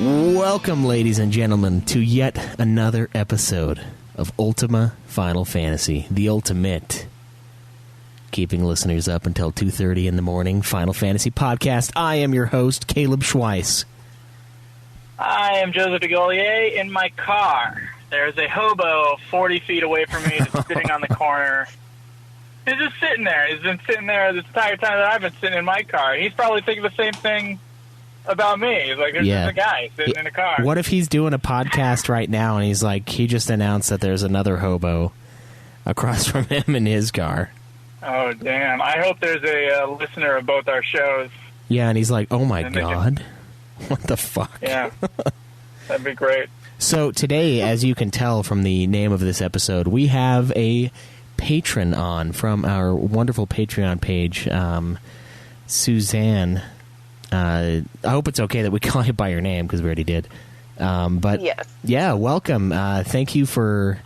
Welcome, ladies and gentlemen, to yet another episode of Ultima Final Fantasy, the ultimate, keeping listeners up until 2:30 in the morning, Final Fantasy podcast. I am your host, Caleb Schweiss. I am Joseph DeGollier. In my car, there's a hobo 40 feet away from me that's sitting on the corner. He's just sitting there. He's been sitting there this entire time that I've been sitting in my car. He's probably thinking the same thing about me. He's like, there's just a guy sitting in a car. What if he's doing a podcast right now and he's like, he just announced that there's another hobo across from him in his car? Oh, damn. I hope there's a listener of both our shows. Yeah, and he's like, oh my God. What the fuck? Yeah. That'd be great. So today, as you can tell from the name of this episode, we have a patron on from our wonderful Patreon page, Susanne. I hope it's okay that we call you by your name because we already did. But yes. Yeah, welcome. Thank you for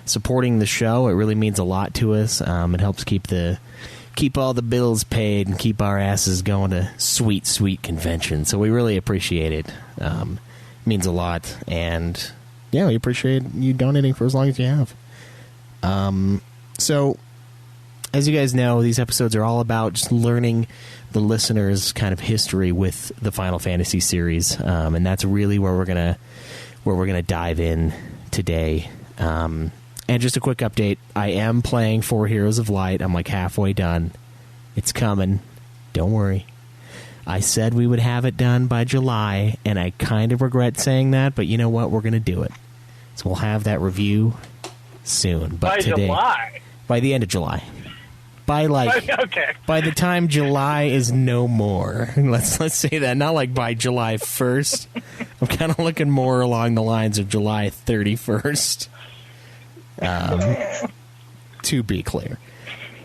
supporting the show. It really means a lot to us. It helps keep all the bills paid and keep our asses going to sweet convention. So we really appreciate it. It means a lot. And yeah, we appreciate you donating for as long as you have. So as you guys know, these episodes are all about just learning the listeners' kind of history with the Final Fantasy series, and that's really where we're gonna dive in today. And just a quick update: I am playing 4 Heroes of Light. I'm like halfway done. It's coming. Don't worry. I said we would have it done by July, and I kind of regret saying that, but you know what? We're gonna do it. So we'll have that review soon. But by today, July? By the end of July. By the time July is no more. Let's say that. Not like by July 1st. I'm kind of looking more along the lines of July 31st. To be clear.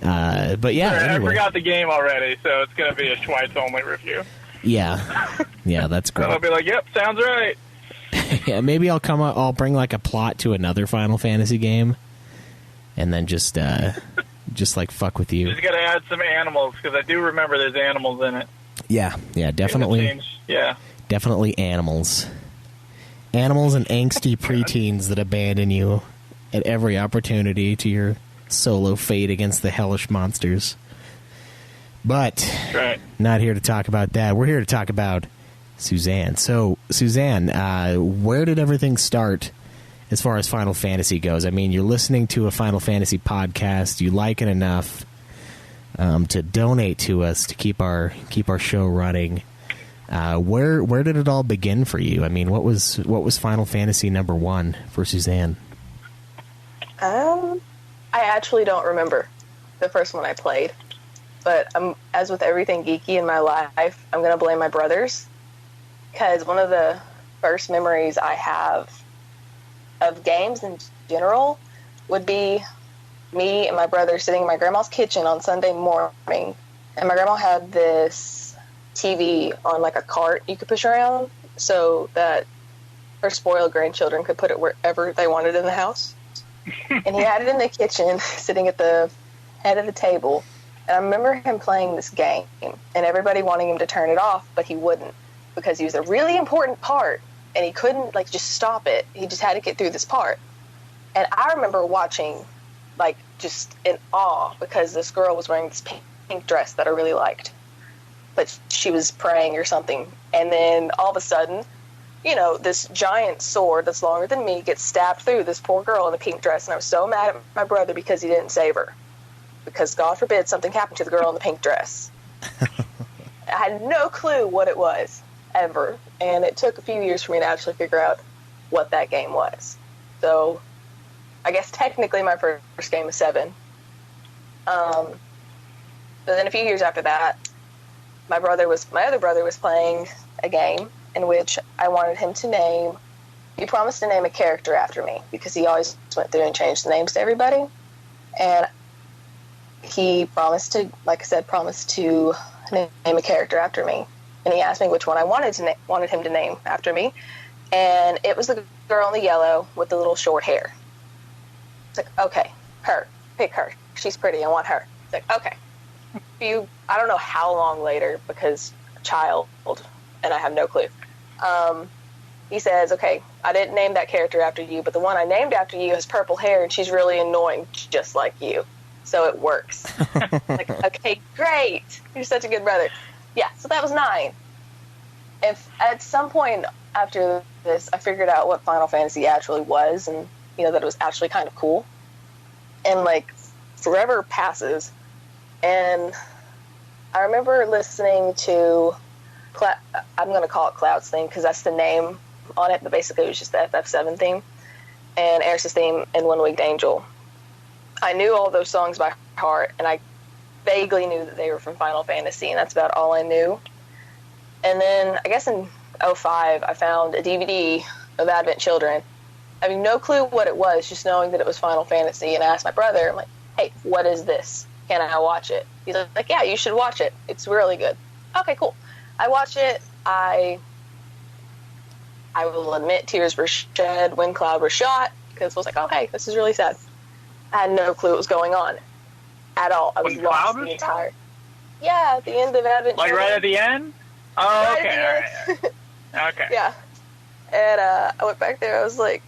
But yeah, anyway. I forgot the game already, so it's going to be a Schweiss only review. Yeah. Yeah, that's great. I'll be like, yep, sounds right. Yeah, maybe I'll bring like a plot to another Final Fantasy game and then just like fuck with you. Just got to add some animals because I do remember there's animals in it. Yeah, definitely. Yeah, definitely animals. Animals and angsty preteens that abandon you at every opportunity to your solo fate against the hellish monsters. But not here to talk about that. We're here to talk about Susanne. So, Susanne, where did everything start as far as Final Fantasy goes? I mean, you're listening to a Final Fantasy podcast. You like it enough to donate to us to keep our show running. Where did it all begin for you? I mean, what was Final Fantasy number 1 for Susanne? I actually don't remember the first one I played, but as with everything geeky in my life, I'm going to blame my brothers, because one of the first memories I have of games in general would be me and my brother sitting in my grandma's kitchen on Sunday morning, and my grandma had this TV on like a cart you could push around so that her spoiled grandchildren could put it wherever they wanted in the house. And he had it in the kitchen, sitting at the head of the table, and I remember him playing this game and everybody wanting him to turn it off, but he wouldn't, because he was a really important part and he couldn't like just stop it. He just had to get through this part. And I remember watching like just in awe, because this girl was wearing this pink dress that I really liked, but she was praying or something, and then all of a sudden, you know, this giant sword that's longer than me gets stabbed through this poor girl in a pink dress, and I was so mad at my brother because he didn't save her, because God forbid something happened to the girl in the pink dress. I had no clue what it was ever, and it took a few years for me to actually figure out what that game was. So I guess technically my first game was 7. But then a few years after that, my other brother was playing a game in which I wanted him to name. He promised to name a character after me, because he always went through and changed the names to everybody. And he promised to, like I said, name a character after me. And he asked me which one I wanted him to name after me. And it was the girl in the yellow with the little short hair. It's like, okay, her. Pick her. She's pretty. I want her. It's like, okay. I don't know how long later, because a child, and I have no clue. he says, okay, I didn't name that character after you, but the one I named after you has purple hair, and she's really annoying, just like you. So it works. Like, okay, great. You're such a good brother. Yeah, so that was 9. If at some point after this, I figured out what Final Fantasy actually was, and, you know, that it was actually kind of cool. And, like, forever passes, and I remember listening to, I'm going to call it Cloud's theme, because that's the name on it, but basically it was just the FF7 theme, and Eris's theme, and One Winged Angel. I knew all those songs by heart, and I vaguely knew that they were from Final Fantasy, and that's about all I knew. And then, I guess in 2005, I found a DVD of Advent Children, having no clue what it was, just knowing that it was Final Fantasy, and I asked my brother, I'm like, hey, what is this? Can I watch it? He's like, yeah, you should watch it. It's really good. Okay, cool. I watched it. I will admit tears were shed when Cloud was shot, because I was like, oh, hey, this is really sad. I had no clue what was going on at all. I was lost the entire... Yeah, at the end of Advent Like Children. right at the end? Oh, Right okay, at the end. all right. Okay. Yeah. And I went back there. I was like,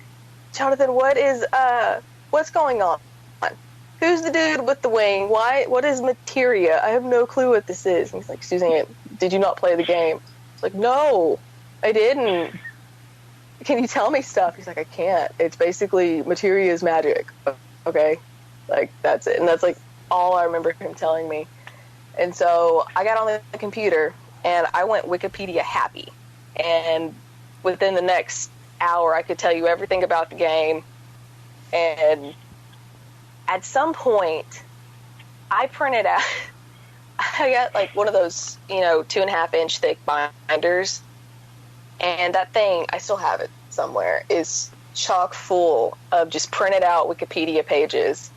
Jonathan, what's going on? Who's the dude with the wing? What is materia? I have no clue what this is. And he's like, Susanne, did you not play the game? It's like, no, I didn't. Can you tell me stuff? He's like, I can't. It's basically materia is magic. Okay? Like, that's it. And that's, like, all I remember him telling me. And so I got on the computer, and I went Wikipedia happy. And within the next hour, I could tell you everything about the game. And at some point, I printed out... I got, like, one of those, 2.5-inch thick binders. And that thing, I still have it somewhere, is chock full of just printed out Wikipedia pages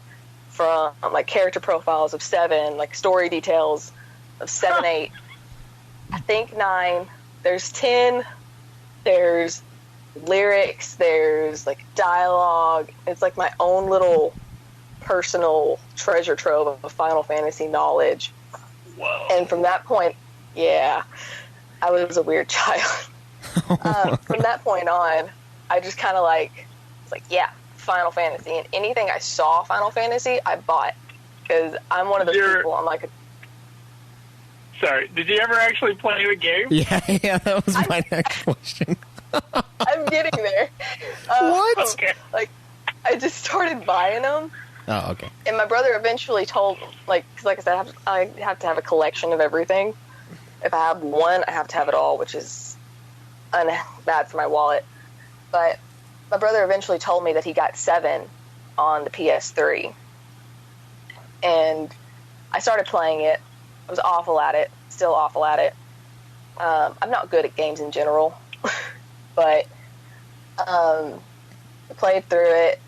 from, like, character profiles of 7, like, story details of 7, 8, I think 9, there's 10, there's lyrics, there's, like, dialogue. It's, like, my own little personal treasure trove of Final Fantasy knowledge. Whoa. And from that point, yeah, I was a weird child. From that point on, I just kind of it's like, yeah, Final Fantasy. And anything I saw Final Fantasy, I bought. Because I'm one of those people, I'm like... Sorry, did you ever actually play the game? Yeah, that was my next question. I'm getting there. What? Okay. Like, I just started buying them. Oh, okay. And my brother eventually told, cause like I said, I have to have a collection of everything. If I have one, I have to have it all, which is bad for my wallet. But my brother eventually told me that he got 7 on the PS3. And I started playing it. I was awful at it. Still awful at it. I'm not good at games in general. But I played through it.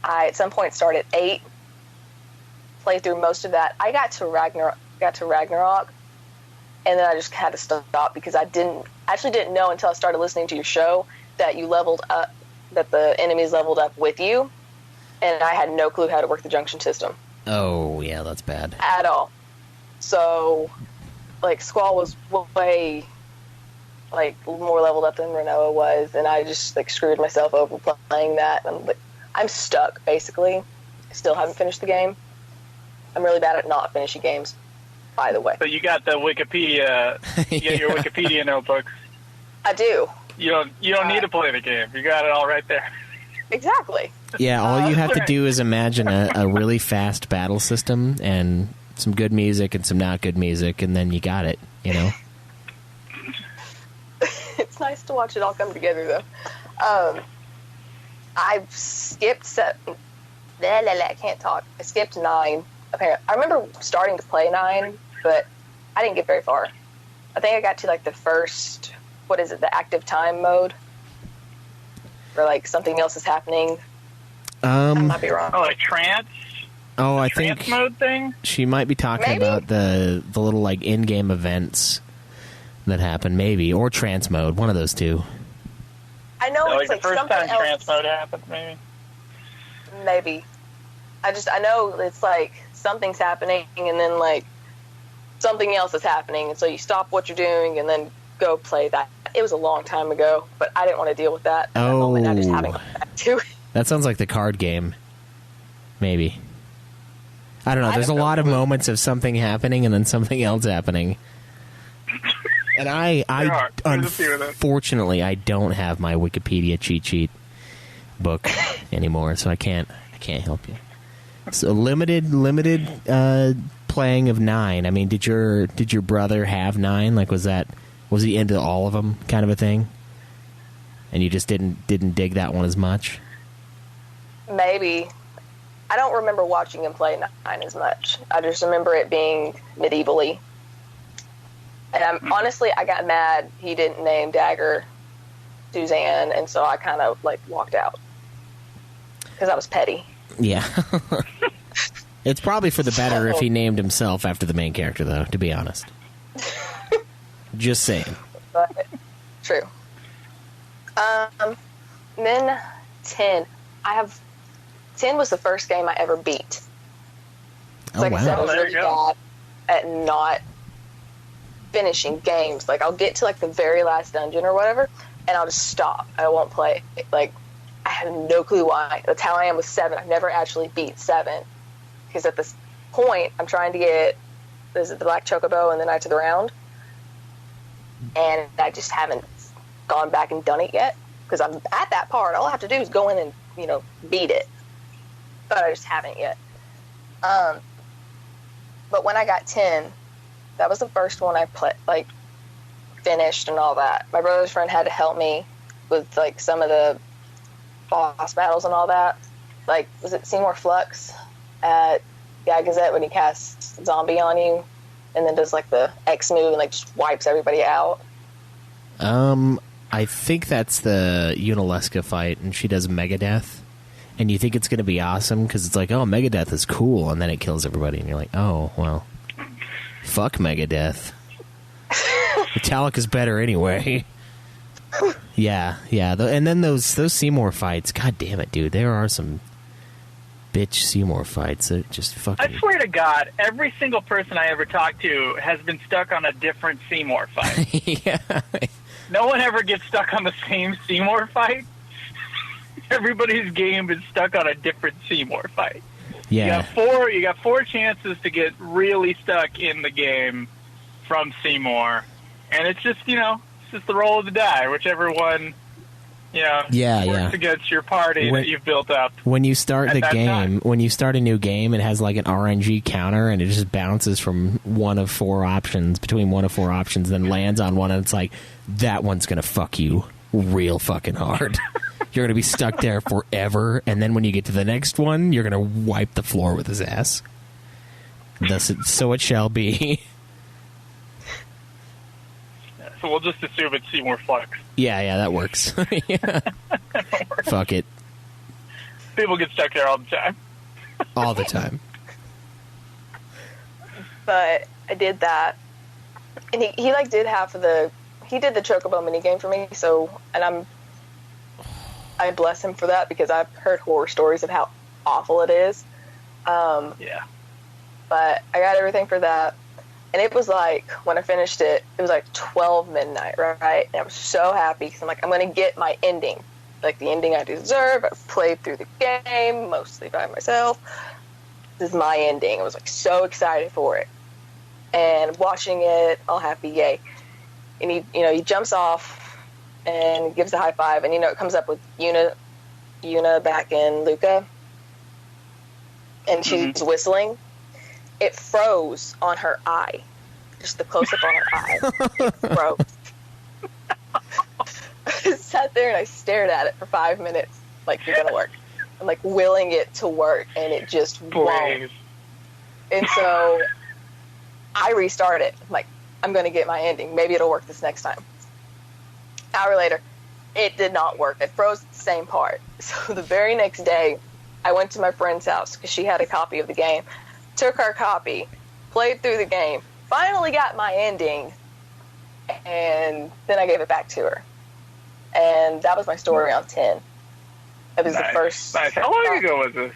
I, at some point, started 8. Played through most of that. I got to Ragnarok. And then I just had to stop because I actually didn't know until I started listening to your show that you leveled up, that the enemies leveled up with you, and I had no clue how to work the junction system. Oh, yeah, that's bad. At all. So, Squall was way, more leveled up than Renoa was, and I just, screwed myself over playing that. And I'm stuck, basically. I still haven't finished the game. I'm really bad at not finishing games, by the way. So you got the Wikipedia, you got your Wikipedia notebooks. I do. You don't need to play the game. You got it all right there. Exactly. Yeah, all you have to do is imagine a really fast battle system and some good music and some not good music, and then you got it, It's nice to watch it all come together, though. I've skipped I can't talk. I skipped 9. Apparently, I remember starting to play 9, but I didn't get very far. I think I got to the first, the active time mode, where something else is happening. I might be wrong. Oh, like trance? Oh, I trance think mode thing? She might be talking about the little in-game events that happen, maybe, or trance mode, one of those two. I know it's the first something time else. trance mode happened, maybe. Maybe. I know it's something's happening and then something else is happening, and so you stop what you're doing and then go play that it was a long time ago, but I didn't want to deal with that. At that moment. I just haven't gone back to it. That sounds like the card game. Maybe. I don't know. There's a lot of moments of something happening and then something else happening. And unfortunately, I don't have my Wikipedia cheat sheet book anymore, so I can't help you. So limited playing of 9. I mean, did your brother have 9? Like, was he into all of them, kind of a thing? And you just didn't dig that one as much? Maybe. I don't remember watching him play 9 as much. I just remember it being medievally. And honestly, I got mad he didn't name Dagger Susanne, and so I kind of walked out because I was petty. Yeah. It's probably for the better if he named himself after the main character, though, to be honest. Just saying. But, true. Then 10. 10 was the first game I ever beat. Wow. I said, I was really bad at not finishing games. I'll get to the very last dungeon or whatever, and I'll just stop. I won't play. I have no clue why. That's how I am with 7. I've never actually beat 7 because at this point I'm trying to get the Black Chocobo and the Knights of the Round, and I just haven't gone back and done it yet because I'm at that part. All I have to do is go in and beat it, but I just haven't yet. But when I got 10, that was the first one I finished and all that. My brother's friend had to help me with some of the boss battles and all that. Was it Seymour Flux at Gagazette when he casts zombie on you and then does the X move and just wipes everybody out? I think that's the Unalesca fight, and she does Megadeth. And you think it's going to be awesome because it's oh, Megadeth is cool, and then it kills everybody, and you're like, oh, well, fuck Megadeth. Metallica's better anyway. Yeah. And then those Seymour fights, god damn it, dude, there are some bitch Seymour fights that just fucking... I swear to God, every single person I ever talked to has been stuck on a different Seymour fight. Yeah. No one ever gets stuck on the same Seymour fight. Everybody's game is stuck on a different Seymour fight. Yeah. You got 4 chances to get really stuck in the game from Seymour, and it's just it's just the roll of the die, whichever one works against your party that you've built up. When you start the game, time. when you start a new game, it has an RNG counter, and it just bounces from between one of 4 options, then lands on one, and it's that one's gonna fuck you real fucking hard. You're going to be stuck there forever, and then when you get to the next one, you're going to wipe the floor with his ass. So it shall be. So we'll just assume it's Seymour Flux. Yeah, that works. Yeah. Fuck it. People get stuck there all the time. All the time. But I did that, and he did half of he did the Chocobo minigame for me, and I bless him for that because I've heard horror stories of how awful it is. Yeah. But I got everything for that. And it was when I finished it, it was 12 midnight, right? And I was so happy because I'm going to get my ending. The ending I deserve. I've played through the game, mostly by myself. This is my ending. I was so excited for it. And watching it, all happy, yay. And he jumps off and gives the high five, and it comes up with Yuna back in Luca, and she's whistling. It froze on her eye, just the close up on her eye. It froze. I sat there and I stared at it for 5 minutes, you're gonna work. I'm willing it to work, and it just won't. And so I restart it. I'm gonna get my ending. Maybe it'll work this next time. Hour later, it did not work. It froze the same part. So the very next day, I went to my friend's house because she had a copy of the game. Took her copy, played through the game, finally got my ending, and then I gave it back to her. And that was my story on 10. It was the first... Nice. How long ago was this?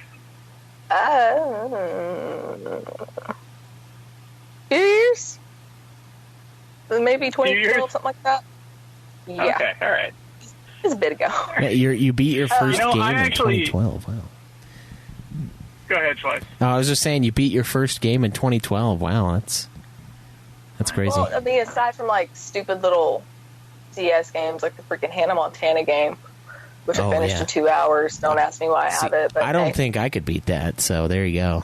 Few years? Maybe 2012, something like that. Yeah. Okay, all right. It's a bit ago. Yeah, you beat your first game in 2012. Wow. Go ahead, Schweiss. Oh, I was just saying, you beat your first game in 2012. Wow, that's crazy. Well, I mean, aside from like stupid little CS games like the freaking Hannah Montana game, which I finished in 2 hours. Don't ask me why I have it. But I don't think I could beat that, so there you go.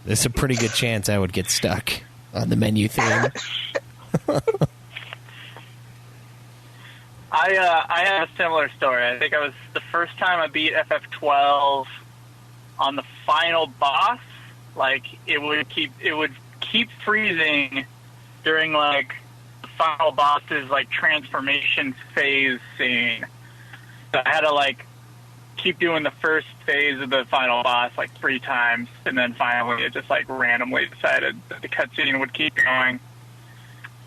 There's a pretty good chance I would get stuck on the menu theme. I had a similar story. I think I was the first time I beat FF12 on the final boss. Like it would keep freezing during like the final boss's like transformation phase scene. So I had to like keep doing the first phase of the final boss like 3 times, and then finally it just like randomly decided that the cutscene would keep going.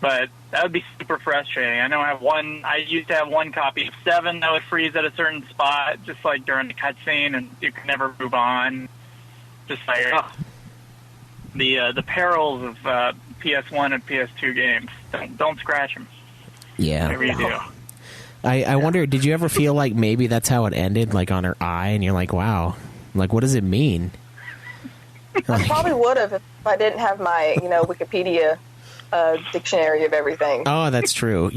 But that would be super frustrating. I know I used to have one copy of 7 that would freeze at a certain spot, just like during the cutscene, and you could never move on. Just like the perils of PS1 and PS2 games. Don't scratch them. Yeah. Whatever you do. I wonder, did you ever feel like maybe that's how it ended, like on her eye, and you're like, wow, like what does it mean? I probably would have if I didn't have my, Wikipedia dictionary of everything. Oh, that's true.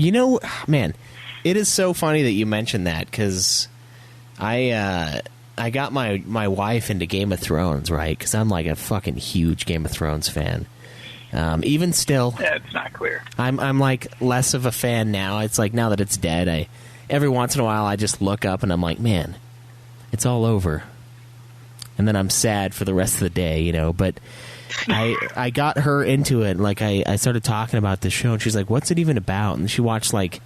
Man, it is so funny that you mentioned that, because I got my wife into Game of Thrones, right? Because I'm like a fucking huge Game of Thrones fan. Even still, yeah, it's not clear. I'm like less of a fan now. It's like now that it's dead, every once in a while I just look up and I'm like, man, it's all over. And then I'm sad for the rest of the day, But I got her into it. Like I started talking about this show, and she's like, "What's it even about?" And she watched like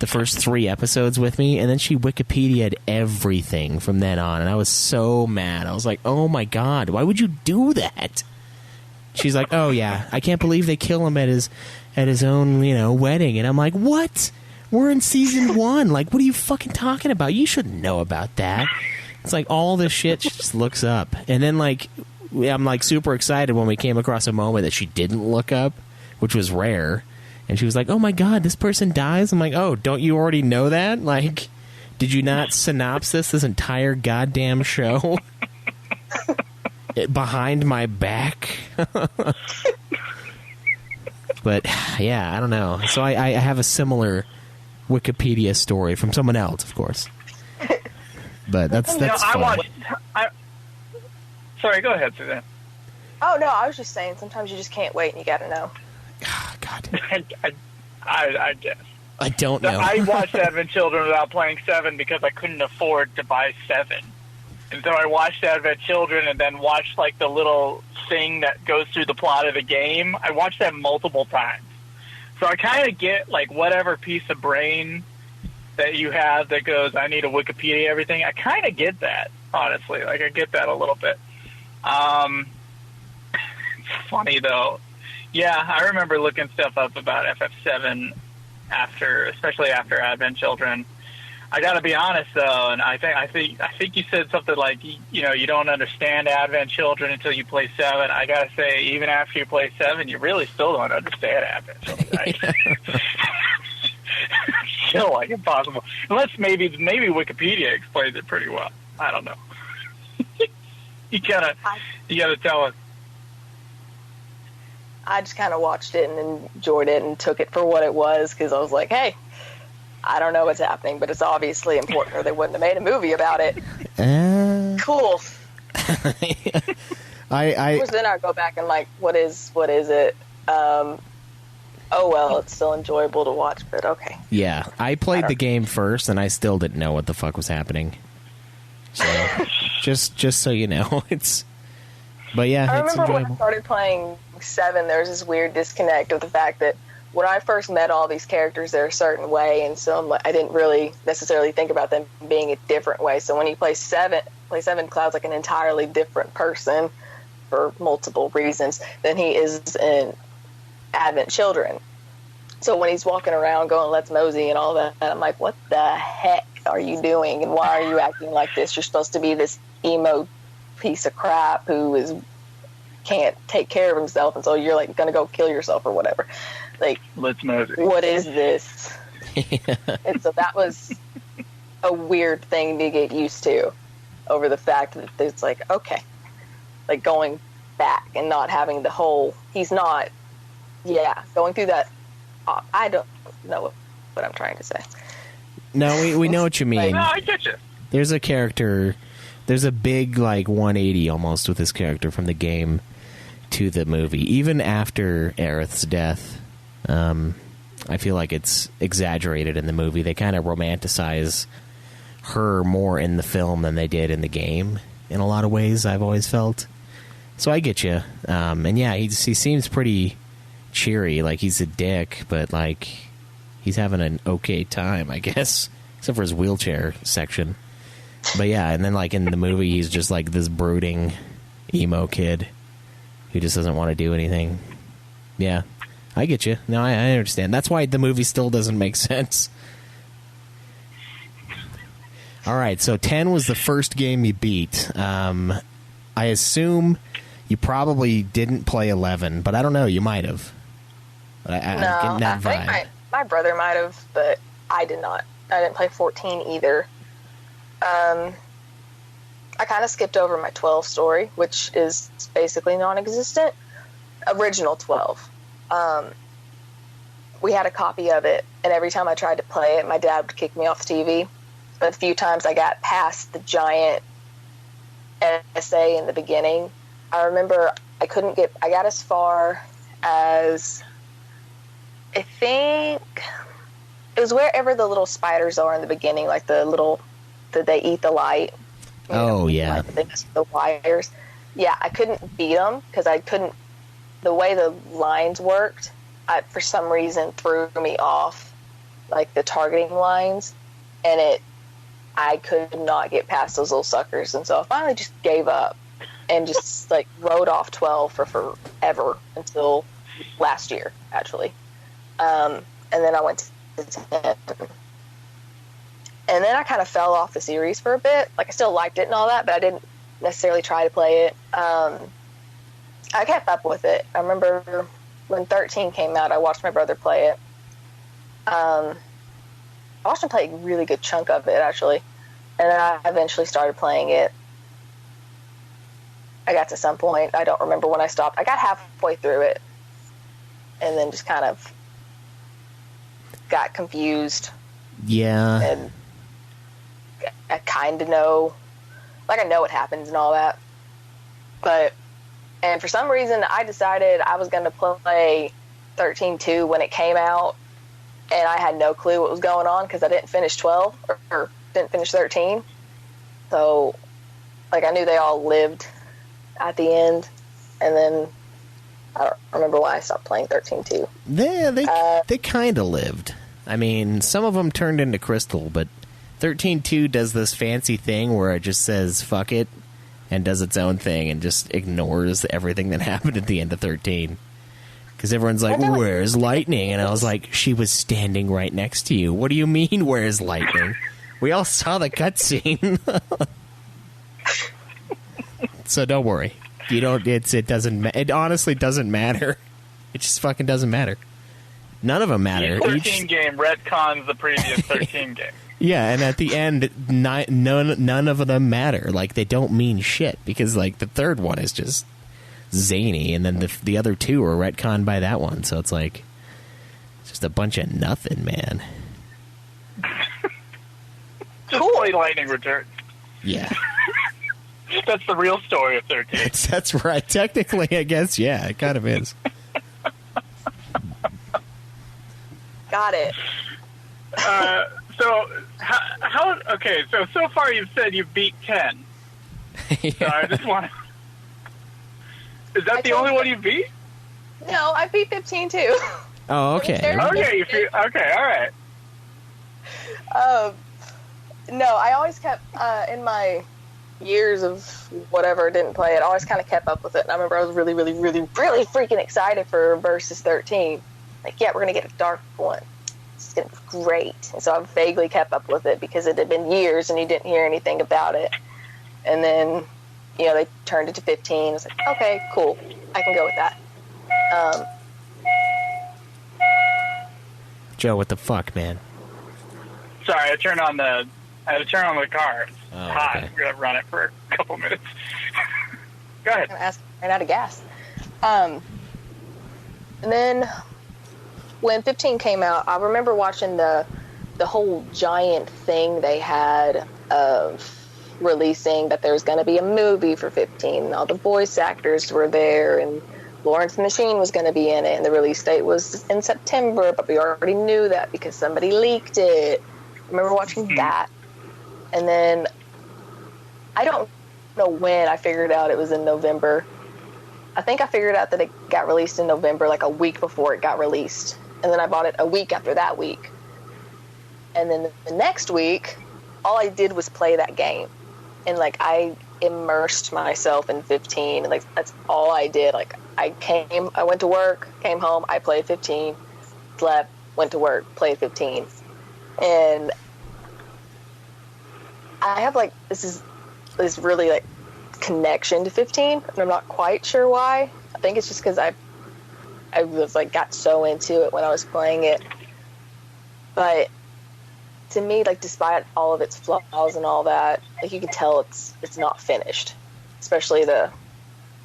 the first 3 episodes with me, and then she Wikipedia'd everything from then on. And I was so mad. I was like, "Oh my god, why would you do that?" She's like, "Oh yeah, I can't believe they kill him at his own wedding." And I'm like, "What? We're in season 1. Like, what are you fucking talking about? You shouldn't know about that." It's like all this shit she just looks up, and then like I'm like super excited when we came across a moment that she didn't look up, which was rare. And she was like, "Oh my god, this person dies." I'm like, "Oh, don't you already know that? Like, did you not synopsis this entire goddamn show behind my back?" But yeah, I don't know. So I have a similar Wikipedia story from someone else, of course. But that's fun. Sorry, go ahead, Susanne. Oh no, I was just saying sometimes you just can't wait and you gotta know. God. I guess. I don't know. I watched Advent Children without playing 7 because I couldn't afford to buy 7. And so I watched Advent Children and then watched like the little thing that goes through the plot of the game. I watched that multiple times. So I kind of get like whatever piece of brain that you have that goes, I need to Wikipedia everything. I kind of get that, honestly. Like I get that a little bit. It's funny though. Yeah, I remember looking stuff up about FF7 especially after Advent Children. I got to be honest though, and I think you said something like, you don't understand Advent Children until you play 7. I got to say, even after you play 7, you really still don't understand Advent Children. Right? Still like impossible, unless maybe Wikipedia explains it pretty well. I don't know. you gotta tell us. I just kind of watched it and enjoyed it and took it for what it was because I was like, hey, I don't know what's happening, but it's obviously important or they wouldn't have made a movie about it. Cool. Of course, then I go back and like, what is it? Oh, well, it's still enjoyable to watch, but okay. Yeah, I played the game first, and I still didn't know what the fuck was happening. So, just so you know, it's... But yeah, I it's remember enjoyable. when I started playing 7, there was this weird disconnect of the fact that when I first met all these characters, they're a certain way, and so I didn't really necessarily think about them being a different way. So when you play 7, Cloud's like an entirely different person for multiple reasons than he is in Advent Children. So when he's walking around going, "Let's mosey" and all that, I'm like, what the heck are you doing? And why are you acting like this? You're supposed to be this emo piece of crap who can't take care of himself, and so you're like going to go kill yourself or whatever. Like, Let's mosey. what is this? And so that was a weird thing to get used to, over the fact that it's like, okay, like going back and not having the whole, he's not, going through that. I don't know what I'm trying to say. No, we know what you mean. No, I get you. There's a character, there's a big, like, 180 almost with this character from the game to the movie. Even after Aerith's death, I feel like it's exaggerated in the movie. They kind of romanticize her more in the film than they did in the game, in a lot of ways, I've always felt. So I get you. And yeah, he seems pretty cheery, like he's a dick, but like he's having an okay time, I guess, except for his wheelchair section. But yeah, and then like in the movie, he's just like this brooding emo kid who just doesn't want to do anything. Yeah, I get you. No, I understand. That's why the movie still doesn't make sense. All right, so 10 was the first game you beat. I assume you probably didn't play 11, but I don't know. You might have. I'm getting that vibe. I think my brother might have, but I did not. I didn't play 14 either. I kind of skipped over my 12 story, which is basically non-existent. Original 12. We had a copy of it, and every time I tried to play it, my dad would kick me off the TV. But a few times I got past the giant essay in the beginning. I remember I got as far as, I think, it was wherever the little spiders are in the beginning, like that they eat the light. Yeah. Like they mess with the wires. Yeah, I couldn't beat them because the way the lines worked, for some reason threw me off, like the targeting lines, and I could not get past those little suckers, and so I finally just gave up and just like rode off 12 for forever until last year, actually. And then I went to 10. And then I kind of fell off the series for a bit. Like, I still liked it and all that, but I didn't necessarily try to play it. I kept up with it. I remember when 13 came out, I watched my brother play it. I watched him play a really good chunk of it, actually. And then I eventually started playing it. I got to some point. I don't remember when I stopped. I got halfway through it. And then just kind of got confused. Yeah. And I kind of know. Like, I know what happens and all that. And for some reason, I decided I was going to play 13-2 when it came out. And I had no clue what was going on because I didn't finish 12 or didn't finish 13. So, like, I knew they all lived at the end. And then I don't remember why I stopped playing 13-2. They kind of lived. I mean, some of them turned into Crystal, but 13-2 does this fancy thing where it just says, fuck it, and does its own thing and just ignores everything that happened at the end of 13. Because everyone's like, where's Lightning? And I was like, she was standing right next to you. What do you mean, where's Lightning? We all saw the cutscene. So don't worry. It honestly doesn't matter. It just fucking doesn't matter. None of them matter. Each 13 game retcons the previous 13 game. Yeah, and at the end, none of them matter. Like, they don't mean shit, because, like, the third one is just zany, and then the other two are retconned by that one, so it's like, it's just a bunch of nothing, man. Just play Lightning Returns. Yeah. That's the real story of 13. That's right. Technically, I guess, yeah, it kind of is. Got it. So far you've said you've beat 10. Yeah. So I just want to... Is that the only one you beat? No, I beat 15 too. Oh, okay. Okay, all right. No, I always kept, in my years of whatever, didn't play it, I always kind of kept up with it. And I remember I was really, really, really, really freaking excited for Versus 13. Like, yeah, we're going to get a dark one. It's going to be great. And so I vaguely kept up with it because it had been years and you didn't hear anything about it. And then, they turned it to 15. I was like, okay, cool. I can go with that. Joe, what the fuck, man? Sorry, I had to turn on the car. It's hot. Okay. We're going to run it for a couple minutes. Go ahead. I ran out of gas. And then when 15 came out, I remember watching the whole giant thing they had of releasing that there was going to be a movie for 15, and all the voice actors were there, and Lawrence the Machine was going to be in it, and the release date was in September, but we already knew that because somebody leaked it. I remember watching that. And then I don't know when I figured out it was in November. I think I figured out that it got released in November, like a week before it got released. And then I bought it a week after that week. And then the next week, all I did was play that game. And, like, I immersed myself in 15. And, like, that's all I did. Like, I went to work, came home, I played 15, slept, went to work, played 15. And I have, like, this really, like, connection to 15, and I'm not quite sure why. I think it's just because I was, like, got so into it when I was playing it. But to me, like, despite all of its flaws and all that, like, you can tell it's not finished. Especially the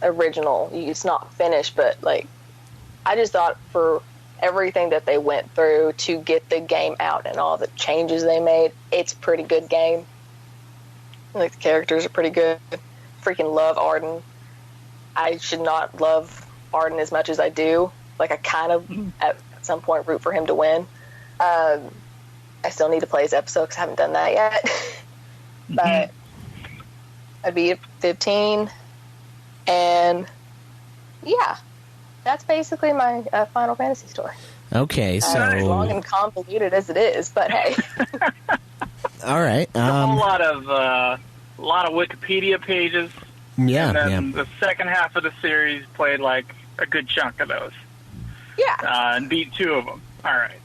original, it's not finished, but, like, I just thought for everything that they went through to get the game out and all the changes they made, it's a pretty good game. Like, the characters are pretty good. Freaking love Arden. I should not love Arden as much as I do. Like, I kind of, at some point, root for him to win. I still need to play his episode because I haven't done that yet. But I beat 15. And, yeah. That's basically my Final Fantasy story. Okay, so... As long and convoluted as it is, but hey. All right. A whole lot of Wikipedia pages. Yeah, and then the second half of the series played like a good chunk of those. Yeah. And beat 2 of them. All right.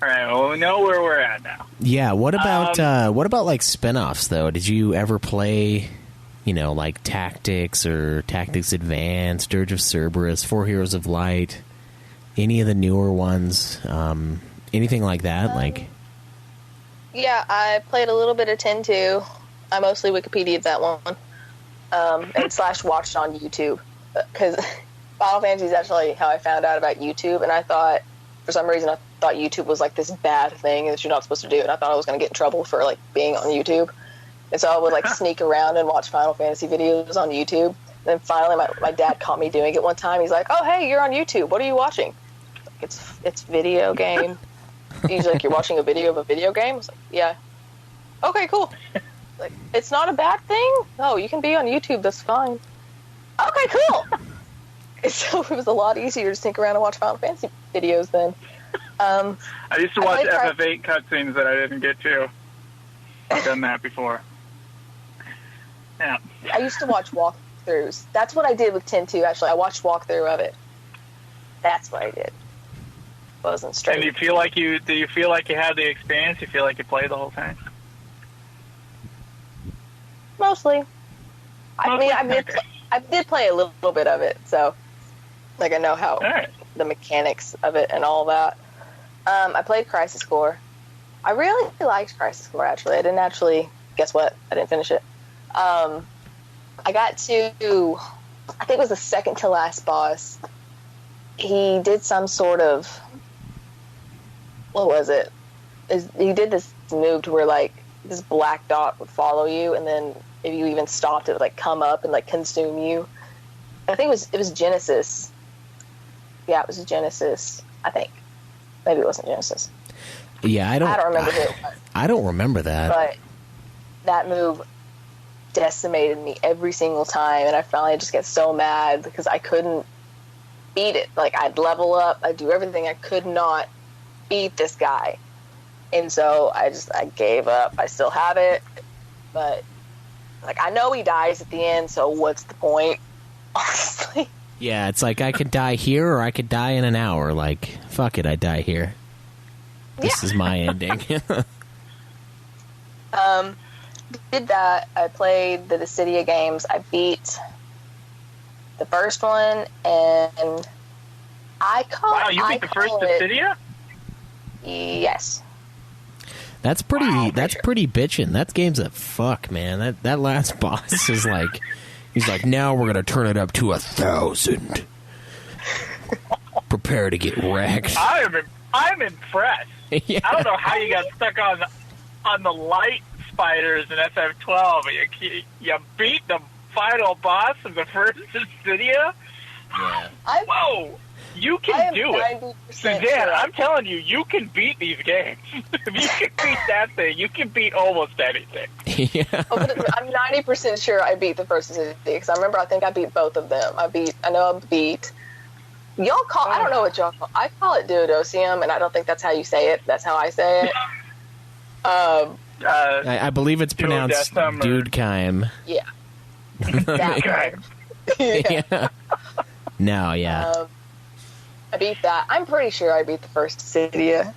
Well, we know where we're at now. Yeah. What about like spin-offs though? Did you ever play, like Tactics or Tactics Advanced, Dirge of Cerberus, 4 Heroes of Light, any of the newer ones, anything like that? Yeah, I played a little bit of 10-2. I mostly Wikipedia'd that one. And / watched on YouTube. Because Final Fantasy is actually how I found out about YouTube. And I thought, for some reason, I thought YouTube was like this bad thing that you're not supposed to do. And I thought I was going to get in trouble for like being on YouTube. And so I would like sneak around and watch Final Fantasy videos on YouTube. And then finally my dad caught me doing it one time. He's like, "Oh, hey, you're on YouTube. What are you watching?" It's video game. He's like, "You're watching a video of a video game?" I was like, "Yeah." "Okay, cool." Like, it's not a bad thing? No, you can be on YouTube, that's fine. Okay, cool. So it was a lot easier to sneak around and watch Final Fantasy videos then. I used to watch FF8 cutscenes that I didn't get to. I've done that before. Yeah. I used to watch walkthroughs. That's what I did with 10-2, actually. I watched walkthrough of it. That's what I did. Wasn't straight. And do you feel like you had the experience? You feel like you played the whole thing? Mostly. I did play a little bit of it, so like I know how the mechanics of it and all that. I played Crisis Core. I really liked Crisis Core, actually. I didn't actually... Guess what? I didn't finish it. I got to... I think it was the second to last boss. He did some sort of... What was it? He did this move to where, like, this black dot would follow you, and then if you even stopped, it would, like, come up and, like, consume you. I think it was Genesis. Yeah, it was Genesis, I think. Maybe it wasn't Genesis. Yeah, I don't remember who it was. I don't remember that. But that move decimated me every single time, and I finally just get so mad because I couldn't beat it. Like, I'd level up, I'd do everything. I could not beat this guy. And so I gave up. I still have it, but like, I know he dies at the end, so what's the point? Honestly. Yeah, it's like I could die here or I could die in an hour. Like, fuck it, I die here. This is my ending. Did that. I played the Dissidia games. I beat the first one, and I call it... Wow, you beat the first Dissidia? Yes. That's pretty. That's pretty bitchin'. That game's a fuck, man. That last boss is like, he's like, now we're gonna turn it up to 1,000. Prepare to get wrecked. I'm impressed. Yeah. I don't know how you got stuck on the light spiders in SF12. You beat the final boss of the first Dissidia? Yeah. Whoa! You can do it. Susanne, sure. I'm telling you, you can beat these games. If you can beat that thing, you can beat almost anything. Yeah. Oh, but I'm 90% sure I beat the first Dissidia, because I remember I think I beat both of them. I beat... Y'all call... I don't know what y'all call... I call it Duodosium, and I don't think that's how you say it. That's how I say it. I believe it's pronounced Dudekheim. Yeah. That one. Yeah. No, yeah. I beat that. I'm pretty sure I beat the first Dissidia.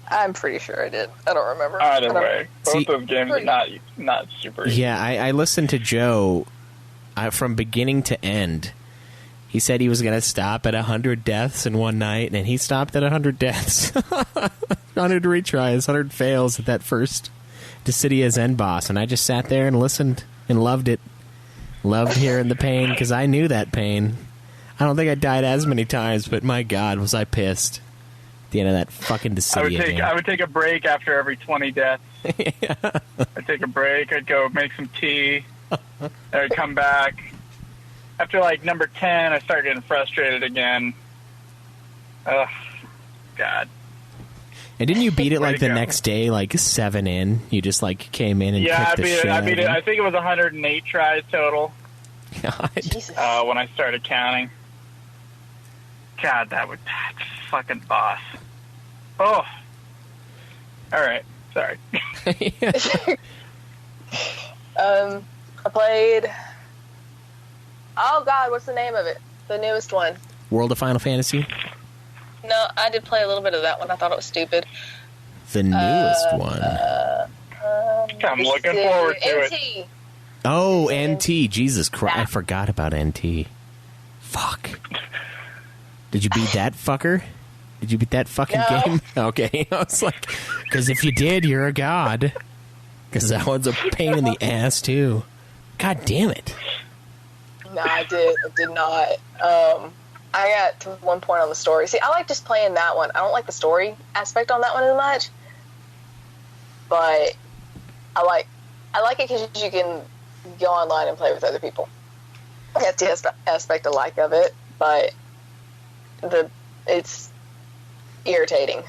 I'm pretty sure I did. I don't remember. Either way, both of games are not super easy. Yeah, I listened to Joe from beginning to end. He said he was going to stop at 100 deaths in one night, and he stopped at 100 deaths. 100 retries, 100 fails at that first Dissidia's end boss, and I just sat there and listened and loved it. Loved hearing the pain, because I knew that pain. I don't think I died as many times, but my God, was I pissed at the end of that fucking Dissidia game. I would take a break after every 20 deaths. Yeah. I'd take a break. I'd go make some tea. I'd come back. After, like, number 10, I started getting frustrated again. Ugh. God. And didn't you beat it, like, the next day, like, 7 in? You just, like, came in and kicked the shit I beat it. I think it was 108 tries total. God. Jesus. When I started counting. God, that fucking boss. Oh. All right. Sorry. I played... Oh, God, what's the name of it? The newest one. World of Final Fantasy? No, I did play a little bit of that one. I thought it was stupid. The newest one. I'm looking forward to NT. it. Oh, NT. Jesus Christ. I forgot about NT. Fuck. Did you beat that fucker? Did you beat that fucking game? Okay. I was like, because if you did, you're a god. Because that one's a pain in the ass, too. God damn it. No, I did not. I got to one point on the story. See, I like just playing that one. I don't like the story aspect on that one as much. But I like it because you can go online and play with other people. That's the aspect I like of it. But it's irritating.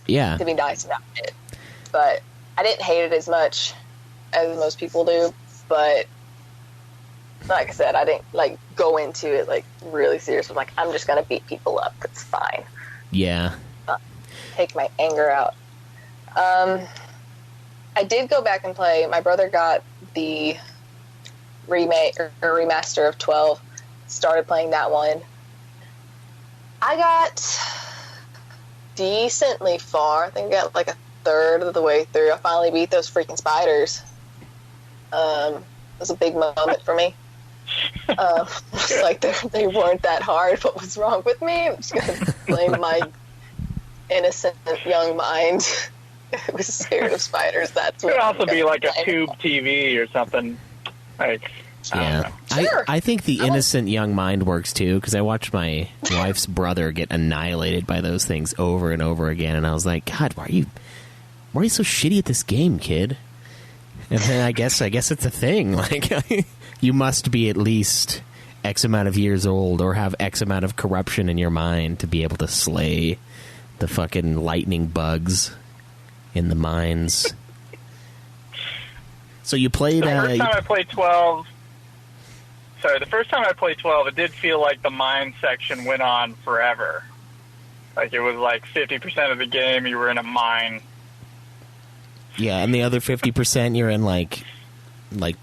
Yeah. To be nice about it. But I didn't hate it as much as most people do. But like I said, I didn't like go into it like really serious. I'm like, I'm just gonna beat people up. It's fine. Yeah. Take my anger out. I did go back and play. My brother got the remake or remaster of 12. Started playing that one. I got decently far. I think I got like a third of the way through. I finally beat those freaking spiders. It was a big moment for me. It's like they weren't that hard. What was wrong with me? I'm just going to blame my innocent young mind. It was scared of spiders. That's what it could also be like a tube TV or something. Like, yeah. Sure. I think the innocent young mind works too, because I watched my wife's brother get annihilated by those things over and over again, and I was like, God, why are you so shitty at this game, kid? And then I guess it's a thing. Like, you must be at least X amount of years old or have X amount of corruption in your mind to be able to slay the fucking lightning bugs in the mines. So you played... The first time I played 12... Sorry, the first time I played 12, it did feel like the mine section went on forever. Like, it was like 50% of the game you were in a mine. Yeah, and the other 50% you're in, like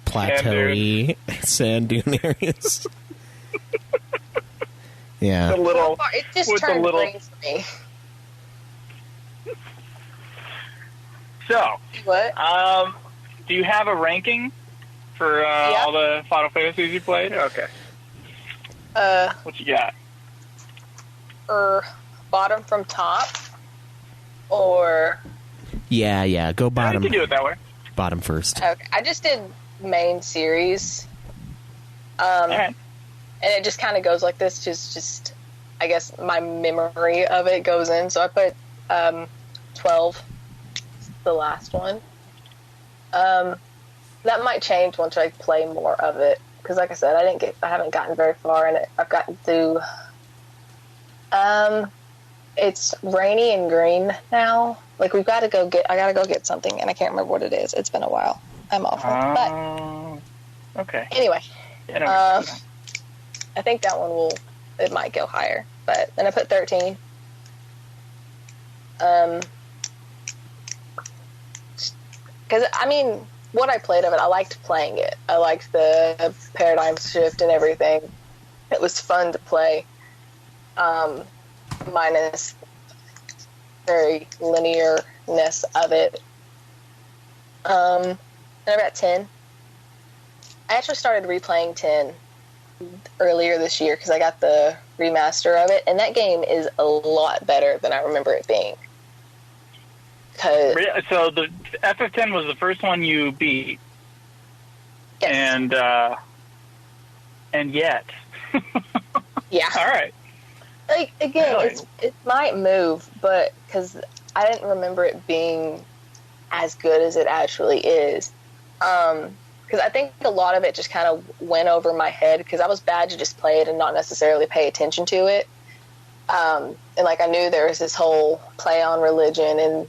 plateau-y sand dune areas. Yeah. It just turned green for me. So, what? Do you have a ranking for all the Final Fantasies you played? Okay. What you got? Bottom from top, or Yeah. Go I bottom. can do it that way. Bottom first. okay. I just did main series. All right. And it just kind of goes like this. Just I guess my memory of it goes in. So I put 12, the last one. That might change once I play more of it, because like I said, I haven't gotten very far in it. I've gotten through. It's rainy and green now. Like I gotta go get something, and I can't remember what it is. It's been a while. I'm awful. But Okay. anyway, Yeah, I think that one it might go higher. But then I put 13. Because I mean, what I played of it, I liked playing it. I liked the paradigm shift and everything. It was fun to play. Minus very linearness of it. And I'm at 10. I actually started replaying 10 earlier this year because I got the remaster of it, and that game is a lot better than I remember it being. So the FF10 was the first one you beat. Yes. And yet. Yeah. All right. Like, again, Really? it might move, but because I didn't remember it being as good as it actually is. Because I think a lot of it just kind of went over my head because I was bad to just play it and not necessarily pay attention to it. And like I knew there was this whole play on religion and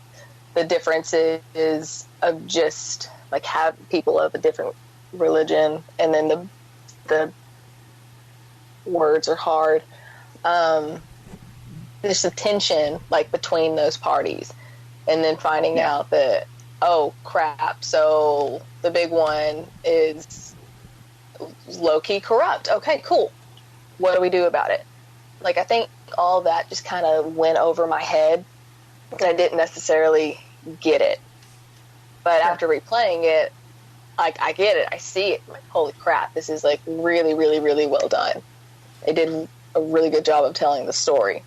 the differences of just like have people of a different religion, and then the words are hard. There's the tension like between those parties, and then finding out that, oh crap, so the big one is low-key corrupt. Okay, cool. What do we do about it? Like, I think all that just kind of went over my head, and I didn't necessarily get it. But after replaying it, like, I get it. I see it. I'm like, holy crap, this is like really, really, really well done. They did a really good job of telling the story.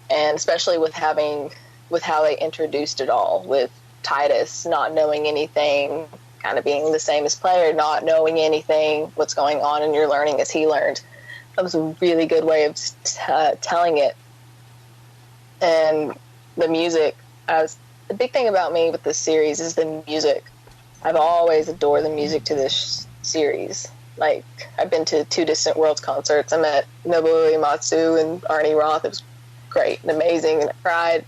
And especially with how they introduced it all, with Titus not knowing anything, kind of being the same as player, not knowing anything, what's going on, and you're learning as he learned. That was a really good way of telling it. And the music, the big thing about me with this series is the music. I've always adored the music to this series. Like, I've been to 2 Distant Worlds concerts. I met Nobuo Uematsu and Arnie Roth. It was great and amazing, and I cried.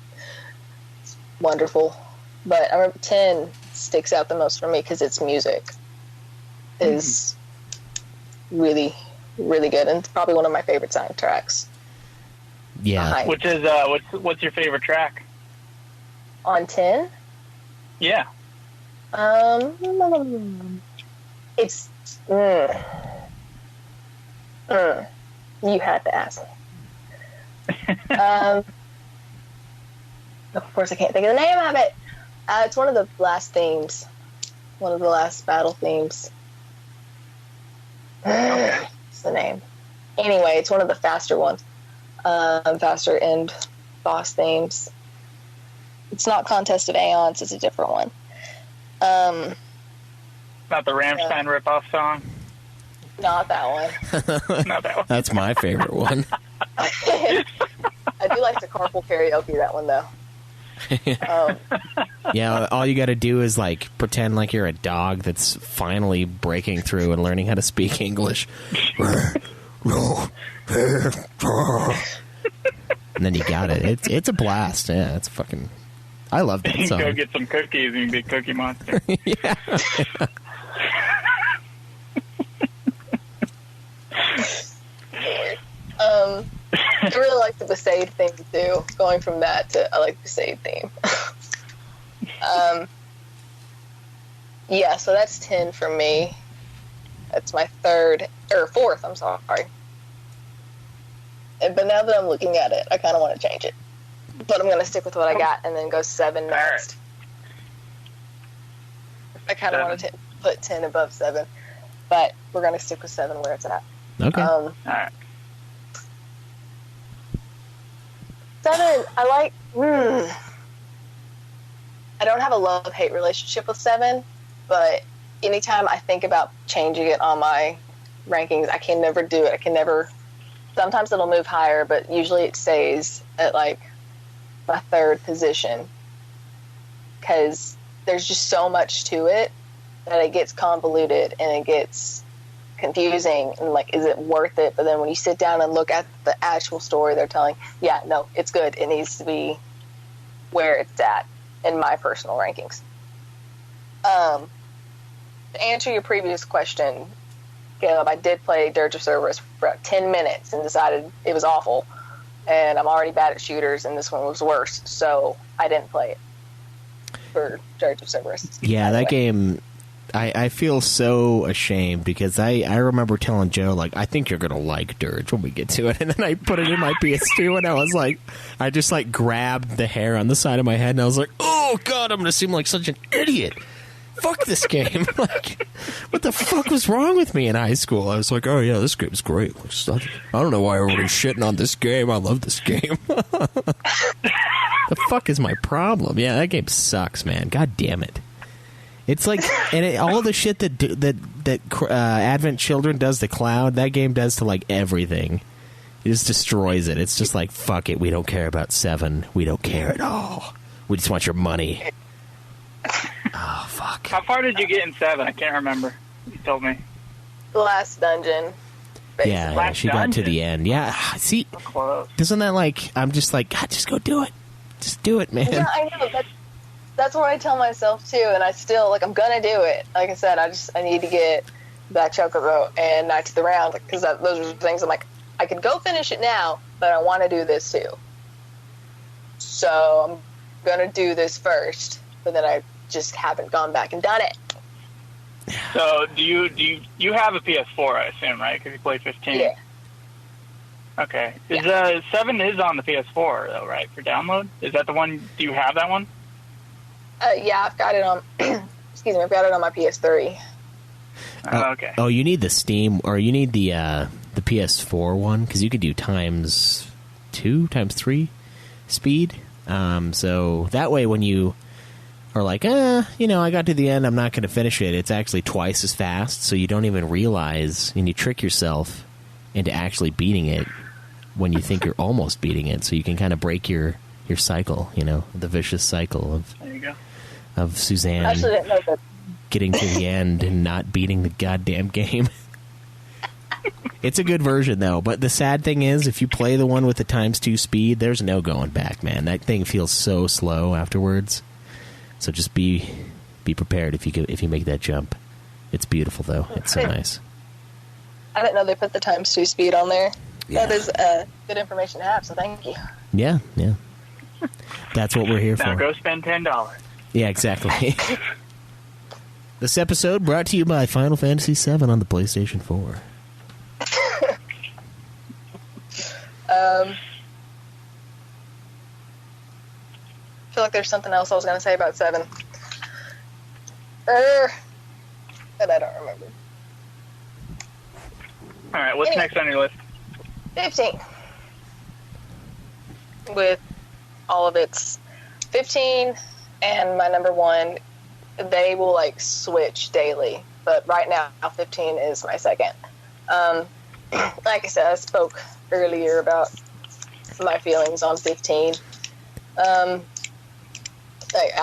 It's wonderful. But I remember 10 sticks out the most for me because its music is really, really good, and it's probably one of my favorite soundtracks. Yeah. Which is what's your favorite track? On 10? Yeah. It's you had to ask me. Of course I can't think of the name of it. It's one of the last themes. One of the last battle themes. What's the name? Anyway, it's one of the faster ones. Faster end boss themes. It's not Contest of Aeons, it's a different one. Not the Rammstein ripoff song? Not that one. Not that one. That's my favorite one. I do like the carpool karaoke, that one, though. Yeah, all you got to do is like pretend like you're a dog that's finally breaking through and learning how to speak English. And then you got it. It's a blast. Yeah, it's fucking... I love that You song. can go get some cookies and you can be Cookie Monster. Yeah. I really like the Besaid theme too. Going from that to I like the Besaid theme. Yeah, so that's 10 for me. That's my fourth. I'm sorry. But now that I'm looking at it, I kind of want to change it. But I'm going to stick with what I got and then go 7 next. I kind of want to put 10 above 7, but we're going to stick with 7 where it's at. Okay. All right. 7, I like... I don't have a love-hate relationship with 7, but anytime I think about changing it on my rankings, I can never do it. I can never. Sometimes it'll move higher, but usually it stays at like my 3rd position because there's just so much to it that it gets convoluted and it gets confusing and like, is it worth it? But then when you sit down and look at the actual story they're telling, yeah, no, it's good. It needs to be where it's at in my personal rankings. To answer your previous question, Caleb, I did play Dirge of Cerberus for about 10 minutes and decided it was awful, and I'm already bad at shooters, and this one was worse, so I didn't play it for Dirge of Cerberus. Yeah, that game, I feel so ashamed because I remember telling Joe, like, I think you're going to like Dirge when we get to it, and then I put it in my PS2, and I was like, I just, like, grabbed the hair on the side of my head, and I was like, oh, God, I'm going to seem like such an idiot. Fuck this game. Like, what the fuck was wrong with me in high school? I was like, oh, yeah, this game's great. I don't know why everybody's shitting on this game. I love this game. The fuck is my problem? Yeah, that game sucks, man. God damn it. It's like, and all the shit that Advent Children does to Cloud, that game does to, like, everything. It just destroys it. It's just like, fuck it, we don't care about 7. We don't care at all. We just want your money. Oh, fuck. How far did you get in 7? I can't remember. You told me. The last dungeon. Basically. Yeah, she got to the end. Yeah, see, isn't that like, I'm just like, God, just go do it. Just do it, man. Yeah, I know. That's what I tell myself, too, and I still, like, I'm gonna do it. Like I said, I need to get that Chocobo and Knights of the Round, because those are things I'm like, I could go finish it now, but I want to do this, too. So, I'm gonna do this first, but then I just haven't gone back and done it. So, do you have a PS4, I assume, right? Because you played 15. Yeah. Okay. Yeah. 7 is on the PS4, though, right, for download? Is that the one? Do you have that one? Yeah, I've got it on. Excuse me, I've got it on my PS3. Okay. Oh, you need the Steam, or you need the PS4 one, because you could do times 2, times 3 speed. So that way, when you are like, I got to the end, I'm not going to finish it, it's actually twice as fast, so you don't even realize, and you trick yourself into actually beating it when you think you're almost beating it, so you can kind of break your cycle, the vicious cycle of, there you go, of Susanne I actually didn't know that. getting to the end and not beating the goddamn game. It's a good version, though, but the sad thing is, if you play the one with the times 2 speed, there's no going back, man. That thing feels so slow afterwards. So just be prepared if you make that jump. It's beautiful, though. It's so nice. I didn't know they put the times 2 speed on there. Yeah. That is good information to have, so thank you. Yeah. That's what we're here now for. Go spend $10. Yeah, exactly. This episode brought to you by Final Fantasy VII on the PlayStation 4. I feel like there's something else I was going to say about 7. But I don't remember. All right, what's next on your list? 15. With all of its 15 and my number 1, they will like switch daily. But right now, 15 is my second. Like I said, I spoke earlier about my feelings on 15. I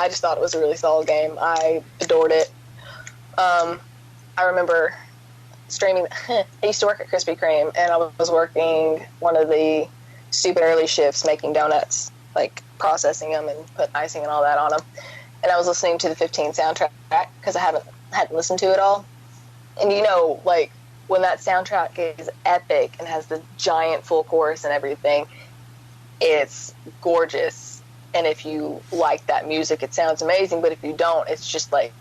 just thought it was a really solid game. I adored it. I remember streaming. I used to work at Krispy Kreme, and I was working one of the stupid early shifts making donuts, like processing them and putting icing and all that on them. And I was listening to the 15 soundtrack because I hadn't listened to it all. And like when that soundtrack is epic and has the giant full chorus and everything, it's gorgeous. And if you like that music, it sounds amazing. But if you don't, it's just like,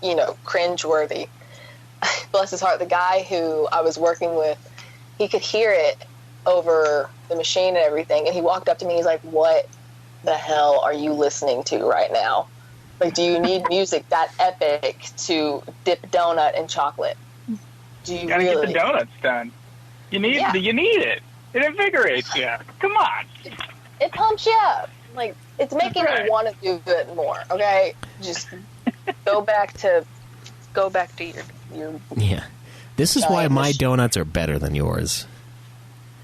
cringeworthy. Bless his heart, the guy who I was working with, he could hear it over the machine and everything. And he walked up to me, he's like, what the hell are you listening to right now? Like, do you need music that epic to dip donut in chocolate? Do you gotta really? get the donuts done. You need it. It invigorates you. Come on. It pumps you up. Like, it's making me want to do it more. Okay, just go back to your Yeah. This is why my donuts are better than yours.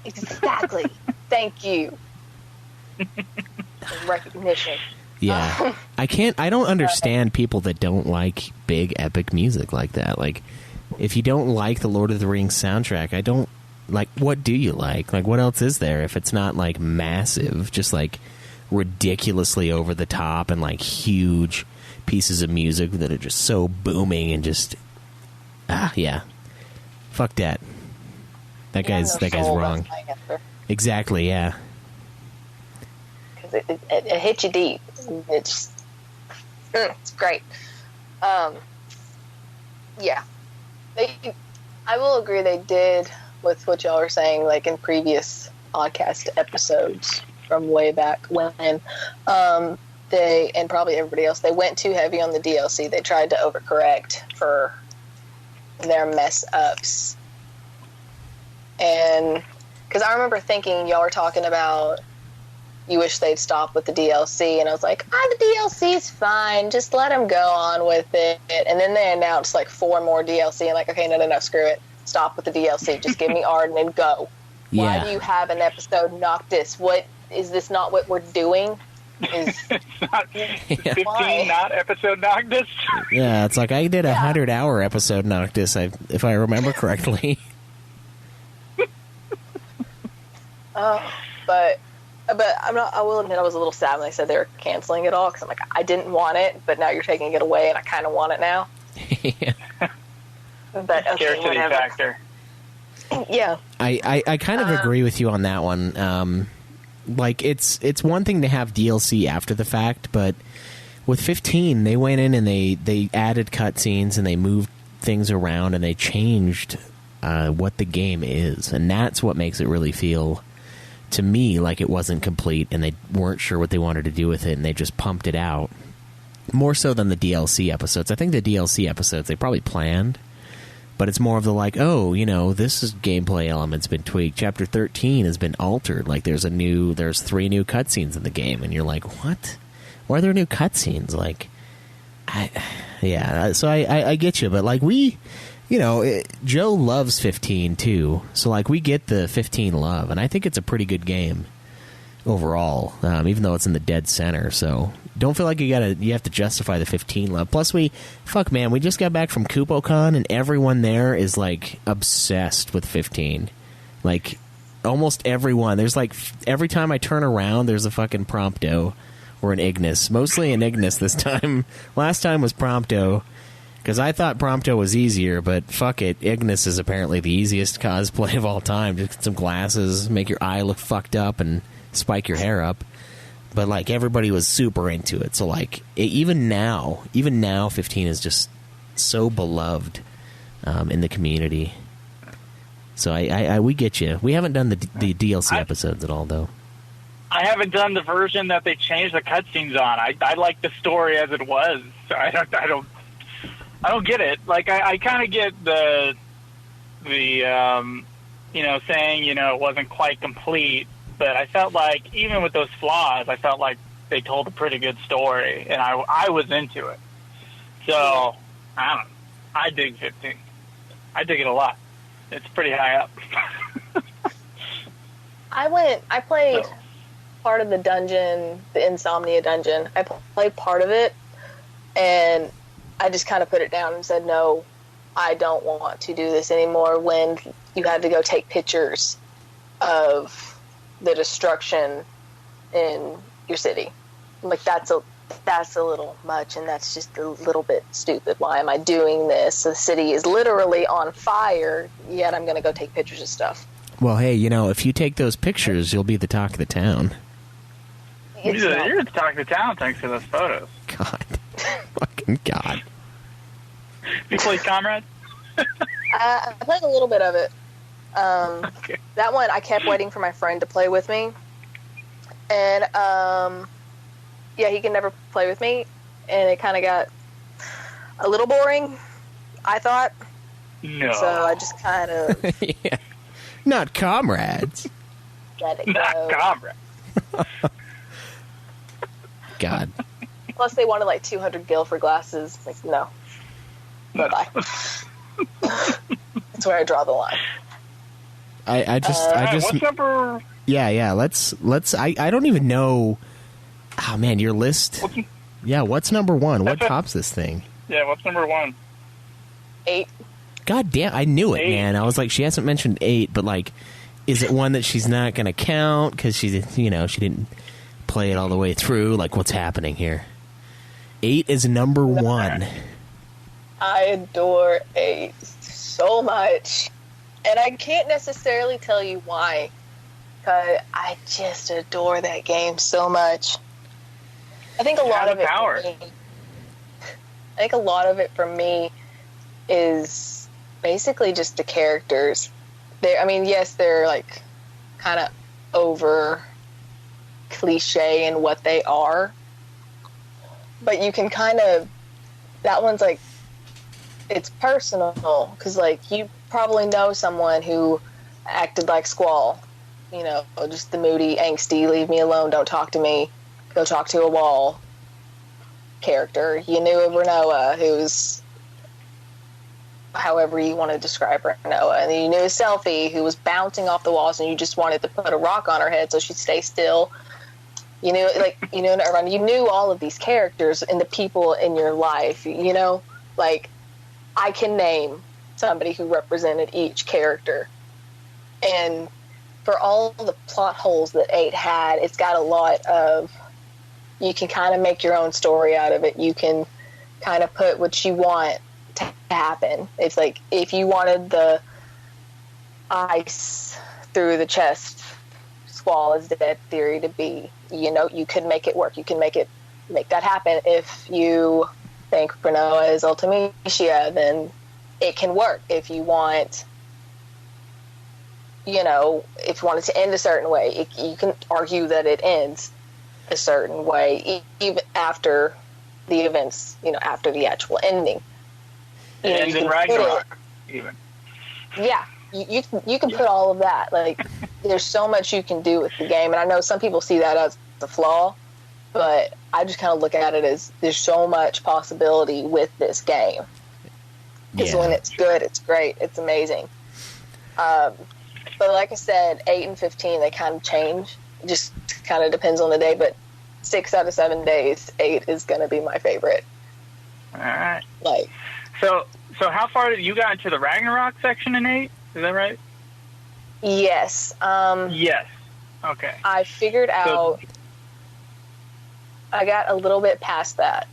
Exactly. Thank you. Recognition. Yeah. I don't understand people that don't like big epic music like that. Like, if you don't like the Lord of the Rings soundtrack, I don't, like, what do you like? Like, what else is there if it's not, like, massive, just, like, ridiculously over the top and, like, huge pieces of music that are just so booming and just, yeah. Fuck that. That guy's wrong. Exactly, yeah. Because it hits you deep. It's great. Yeah. I will agree they did with what y'all were saying, like in previous podcast episodes from way back when. They, and probably everybody else, they went too heavy on the DLC. They tried to overcorrect for their mess ups. And because I remember thinking y'all were talking about you wish they'd stop with the DLC, and I was like, the DLC's fine, just let them go on with it. And then they announced like 4 more DLC, and like, okay, no, screw it, stop with the DLC, just give me Arden and go. Yeah. Why do you have an episode Noctis? What is this? Not what we're doing? Is it's not 15 not episode Noctis? Yeah, it's like I did a 100-hour episode Noctis, if I remember correctly. But I'm not. I will admit I was a little sad when they said they were canceling it all, because I'm like, I didn't want it, but now you're taking it away, and I kind of want it now. Yeah. But okay, scarcity whatever. factor. Yeah. I kind of agree with you on that one. Like, it's one thing to have DLC after the fact, but with 15, they went in and they added cutscenes and they moved things around and they changed what the game is, and that's what makes it really feel to me like it wasn't complete and they weren't sure what they wanted to do with it and they just pumped it out more so than the DLC episodes. I think the DLC episodes they probably planned, but it's more of the like, oh, you know, this is gameplay element's been tweaked. Chapter 13 has been altered. Like there's 3 new cutscenes in the game, and you're like, what? Why are there new cutscenes? Like, so I get you, but like Joe loves 15 too, so like we get the 15 love, and I think it's a pretty good game overall, even though it's in the dead center. So don't feel like you have to justify the 15 love. Plus, we just got back from KupoCon, and everyone there is like obsessed with 15. Like almost everyone. There's like every time I turn around, there's a fucking Prompto or an Ignis. Mostly an Ignis this time. Last time was Prompto. Because I thought Prompto was easier, but fuck it. Ignis is apparently the easiest cosplay of all time. Just get some glasses, make your eye look fucked up, and spike your hair up. But, like, everybody was super into it. So, like, even now, 15 is just so beloved in the community. So we get you. We haven't done the DLC episodes at all, though. I haven't done the version that they changed the cutscenes on. I like the story as it was. So I don't get it. Like, I kind of get the saying, it wasn't quite complete, but I felt like, even with those flaws, I felt like they told a pretty good story, and I was into it. So, I don't know. I dig 15. I dig it a lot. It's pretty high up. I played part of the dungeon, the Insomnia dungeon. I played part of it, and I just kind of put it down and said, no, I don't want to do this anymore, when you had to go take pictures of the destruction in your city. Like, that's a little much, and that's just a little bit stupid. Why am I doing this? The city is literally on fire, yet I'm going to go take pictures of stuff. Well, hey, if you take those pictures, you'll be the talk of the town. You're the talk of the town thanks to those photos. God. Fucking God. You played Comrade? I played a little bit of it. Okay. That one, I kept waiting for my friend to play with me. And, he could never play with me. And it kind of got a little boring, I thought. No. So I just kind of... Yeah. Not Comrades. Let it go. Not Comrade. God. Plus, they wanted like 200 gil for glasses. Like, no. Bye-bye. That's where I draw the line. I just what's number? Yeah. Let's. I don't even know. Oh man, your list. Yeah, what's number one? What tops this thing? Yeah, what's number one? 8. God damn, I knew it, 8. man. I was like, she hasn't mentioned 8, but like, is it one that she's not going to count because she didn't play it all the way through? Like, what's happening here? 8 is number 1. I adore 8 so much. And I can't necessarily tell you why. Because I just adore that game so much. I think a lot of it for me is basically just the characters. Yes, they're like kind of over cliche in what they are. But you can that one's like, it's personal, because like you probably know someone who acted like Squall, just the moody, angsty, leave me alone, don't talk to me, go talk to a wall character. You knew of Renoa, who's however you want to describe Renoa, and then you knew of Selfie, who was bouncing off the walls and you just wanted to put a rock on her head so she'd stay still. You knew all of these characters and the people in your life, like I can name somebody who represented each character. And for all the plot holes that 8 had, it's got a lot of, you can kind of make your own story out of it. You can kind of put what you want to happen. It's like, if you wanted the ice through the chest, Squall is dead theory to be, you could make it work. You can make that happen. If you think Renoa is Ultimecia, then it can work. If you want, if you want it to end a certain way, you can argue that it ends a certain way, even after the events, after the actual ending. It ends in Ragnarok, even. Yeah, you can put all of that. Like, there's so much you can do with the game, and I know some people see that as a flaw, but I just kind of look at it as there's so much possibility with this game. Because when it's good, it's great, it's amazing. But like I said, 8 and 15, they kind of change. It just kind of depends on the day, but 6 out of 7 days, 8 is going to be my favorite. All right. Like, so how far did you got into the Ragnarok section in 8? Is that right? Yes. Yes. Okay. I figured out. I got a little bit past that.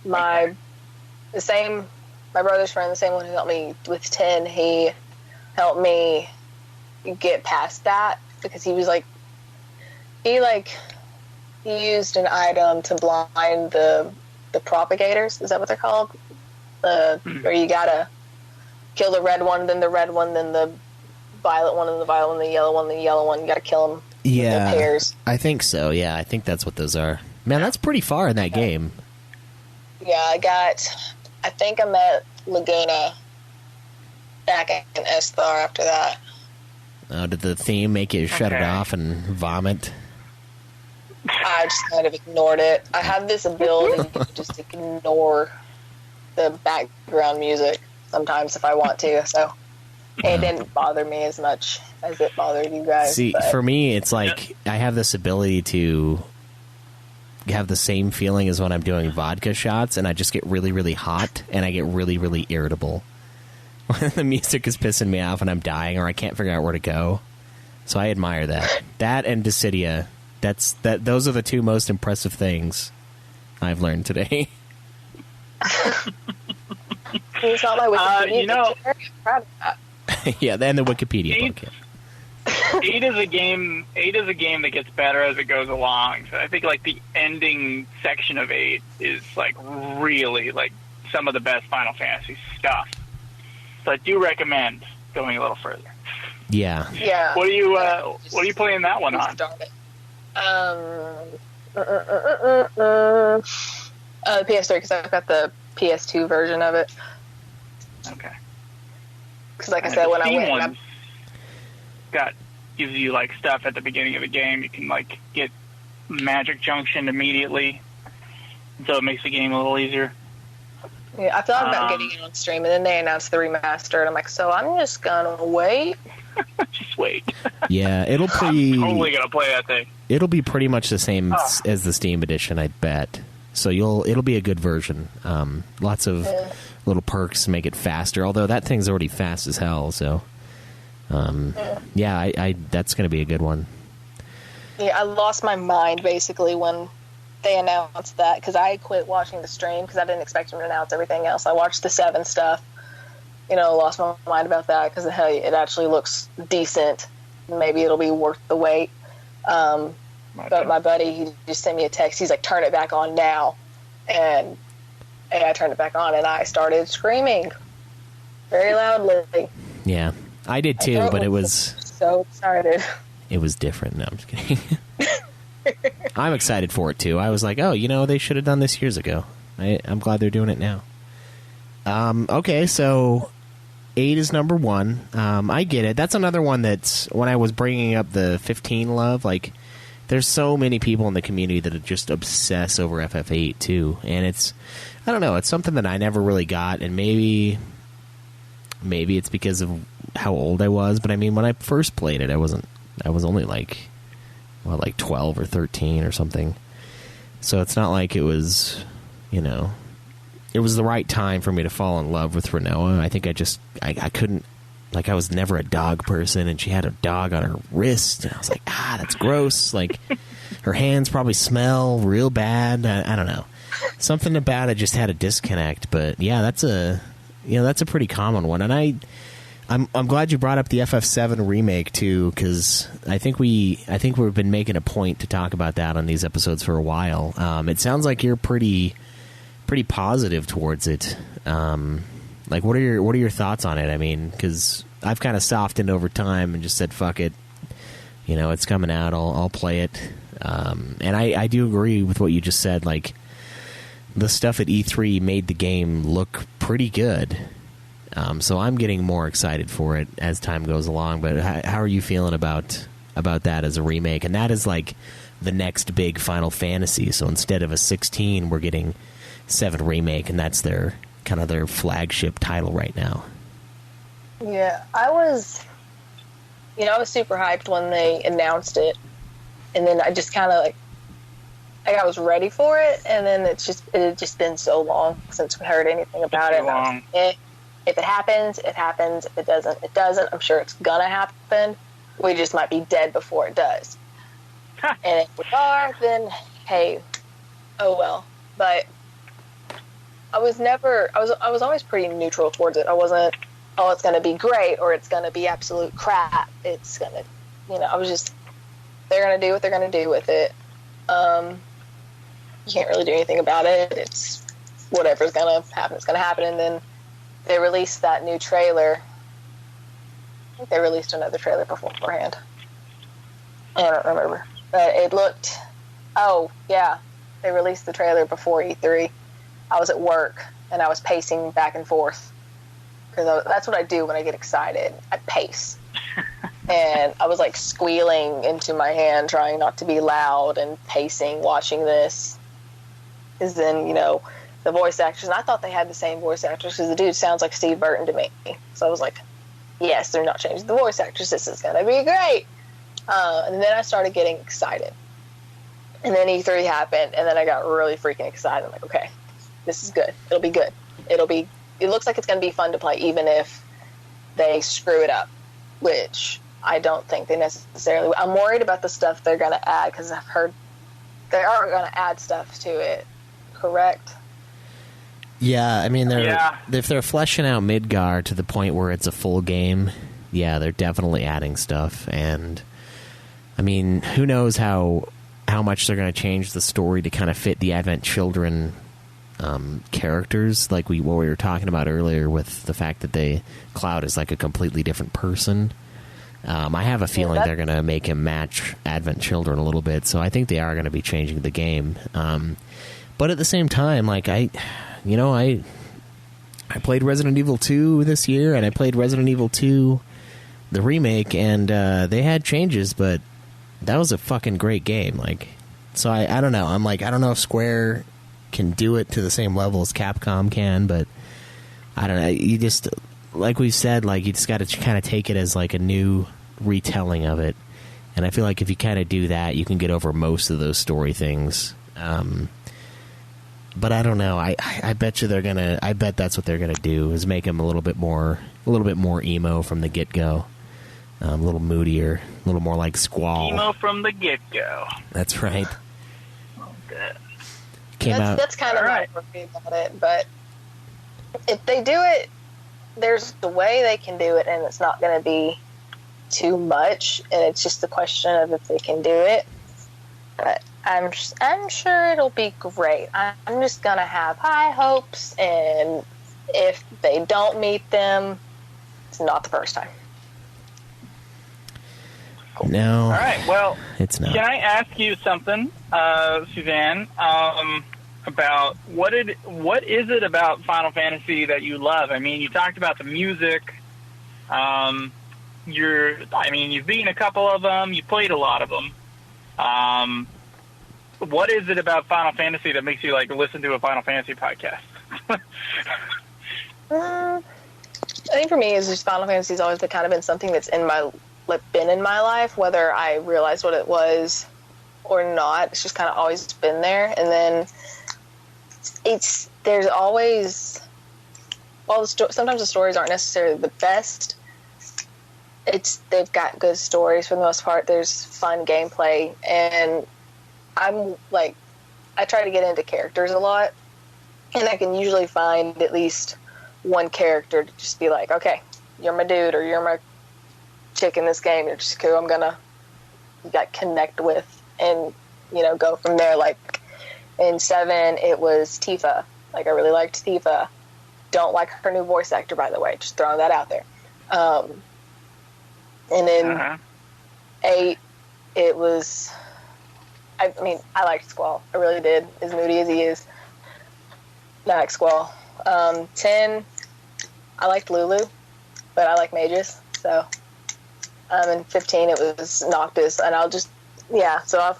My brother's friend, the same one who helped me with 10, he helped me get past that because he was like, he used an item to blind the propagators. Is that what they're called? Where you gotta kill the red one, then the red one, then the violet one, and the violet one, the yellow one, the yellow one. You gotta kill them. Yeah, in pairs. I think so. Yeah, I think that's what those are. Man, that's pretty far in that game. Yeah, I think I'm at Laguna back in Esthar after that. Oh, did the theme make you shut it off and vomit? I just kind of ignored it. I have this ability to just ignore the background music sometimes if I want to, so it didn't bother me as much as it bothered you guys. See, for me, it's like I have this ability to have the same feeling as when I'm doing vodka shots, and I just get really, really hot, and I get really, really irritable. When the music is pissing me off and I'm dying or I can't figure out where to go. So I admire that. That and Dissidia. Those are the two most impressive things I've learned today. It's not my Wikipedia. I'm proud of that. Yeah, and the Wikipedia book. 8 is a game that gets better as it goes along. So I think like the ending section of 8 is like really like some of the best Final Fantasy stuff. So I do recommend going a little further. Yeah. Yeah. What are you playing that one on? The PS3, because I've got the PS2 version of it. Okay. Because like I said, when I went, gives you like stuff at the beginning of the game. You can like get Magic Junction immediately, so it makes the game a little easier. Yeah, I thought about getting it on stream, and then they announced the remaster, and I'm like, so I'm just gonna wait. Just wait. Yeah, it'll be... I'm totally gonna play that thing. It'll be pretty much the same as the Steam edition, I bet. So it'll be a good version. Lots of little perks to make it faster, although that thing's already fast as hell, so... I that's going to be a good one. Yeah, I lost my mind, basically, when they announced that, because I quit watching the stream, because I didn't expect them to announce everything else. I watched the 7 stuff, lost my mind about that, because it actually looks decent. Maybe it'll be worth the wait. But my buddy, he just sent me a text. He's like, turn it back on now. And I turned it back on, and I started screaming very loudly. Yeah, I did too, but it was... So excited. It was different. No, I'm just kidding. I'm excited for it too. I was like, they should have done this years ago. I'm glad they're doing it now. Okay, so 8 is number 1. I get it. That's another one that's, when I was bringing up the 15 love, like, there's so many people in the community that just obsess over FF8 too. And it's, I don't know, it's something that I never really got, and maybe it's because of how old I was, but I mean, when I first played it, I was only like 12 or 13 or something. So it's not like it was, it was the right time for me to fall in love with Renoa. I think I couldn't, like, I was never a dog person, and she had a dog on her wrist, and I was like, that's gross. Like, her hands probably smell real bad. I don't know. Something about it just had a disconnect, but yeah, that's a pretty common one. And I'm glad you brought up the FF7 remake too, because I think we've been making a point to talk about that on these episodes for a while. It sounds like you're pretty positive towards it. Like, what are your thoughts on it? I mean, because I've kind of softened over time and just said, fuck it, it's coming out, I'll play it. And I do agree with what you just said. Like, the stuff at E3 made the game look pretty good. So I'm getting more excited for it as time goes along. But how are you feeling about that as a remake? And that is like the next big Final Fantasy. So instead of a 16, we're getting 7 remake, and that's their flagship title right now. Yeah, I was super hyped when they announced it, and then I just kind of like I was ready for it, and then it had just been so long since we heard anything about it. If it happens, it happens. If it doesn't, it doesn't. I'm sure it's gonna happen. We just might be dead before it does. And if we are, then hey, oh well. But I was always pretty neutral towards it. I wasn't, it's gonna be great or it's gonna be absolute crap. It's gonna, I was just, they're gonna do what they're gonna do with it. You can't really do anything about it. It's whatever's gonna happen. It's gonna happen. And then they released that new trailer. I think they released another trailer beforehand. I don't remember. But it looked... Oh, yeah. They released the trailer before E3. I was at work, and I was pacing back and forth. Because that's what I do when I get excited. I pace. And I was, like, squealing into my hand, trying not to be loud, and pacing, watching this. Because then, the voice actors, and I thought they had the same voice actors because the dude sounds like Steve Burton to me. So I was like, yes, they're not changing the voice actors. This is going to be great. And then I started getting excited. And then E3 happened, and then I got really freaking excited. I'm like, okay, this is good. It'll be good. It looks like it's going to be fun to play, even if they screw it up, which I don't think they necessarily... I'm worried about the stuff they're going to add, because I've heard they are going to add stuff to it, correct? Yeah, I mean, if they're fleshing out Midgar to the point where it's a full game, yeah, they're definitely adding stuff. And, I mean, who knows how much they're going to change the story to kind of fit the Advent Children characters, like what we were talking about earlier with the fact that Cloud is like a completely different person. I have a feeling they're going to make him match Advent Children a little bit, so I think they are going to be changing the game. But at the same time, like, I played Resident Evil 2 this year, and I played Resident Evil 2, the remake, and they had changes, but that was a fucking great game. Like, So I don't know. I'm like, I don't know if Square can do it to the same level as Capcom can, but I don't know. You just, like we said, like, you just got to kind of take it as like a new retelling of it. And I feel like if you kind of do that, you can get over most of those story things. But I don't know. I bet you I bet that's what they're gonna do, is make him a little bit more emo from the get go, a little moodier, a little more like Squall. Emo from the get go. That's right. Okay. That's kind of right about it. But if they do it, there's the way they can do it, and it's not going to be too much, and it's just a question of if they can do it. But I'm sure it'll be great. I'm just going to have high hopes, and if they don't meet them, it's not the first time. Cool. No. All right, well, it's not. Can I ask you something, Suzanne, about what is it about Final Fantasy that you love? I mean, you talked about the music. You've beaten a couple of them. You played a lot of them. What is it about Final Fantasy that makes you like listen to a Final Fantasy podcast? I think for me, is just Final Fantasy's always been something that's been in my life, whether I realized what it was or not. It's just kind of always been there, and then there's always, sometimes the stories aren't necessarily the best. They've got good stories for the most part. There's fun gameplay, and I try to get into characters a lot, and I can usually find at least one character to just be like, okay, you're my dude, or you're my chick in this game. You're just cool. You got connect with, and go from there. Like in 7, it was Tifa. Like, I really liked Tifa. Don't like her new voice actor, by the way. Just throwing that out there. And then 8, it was. I liked Squall. I really did. As moody as he is, I like Squall. 10, I liked Lulu, but I like mages. So, in 15, it was Noctis, and so I'll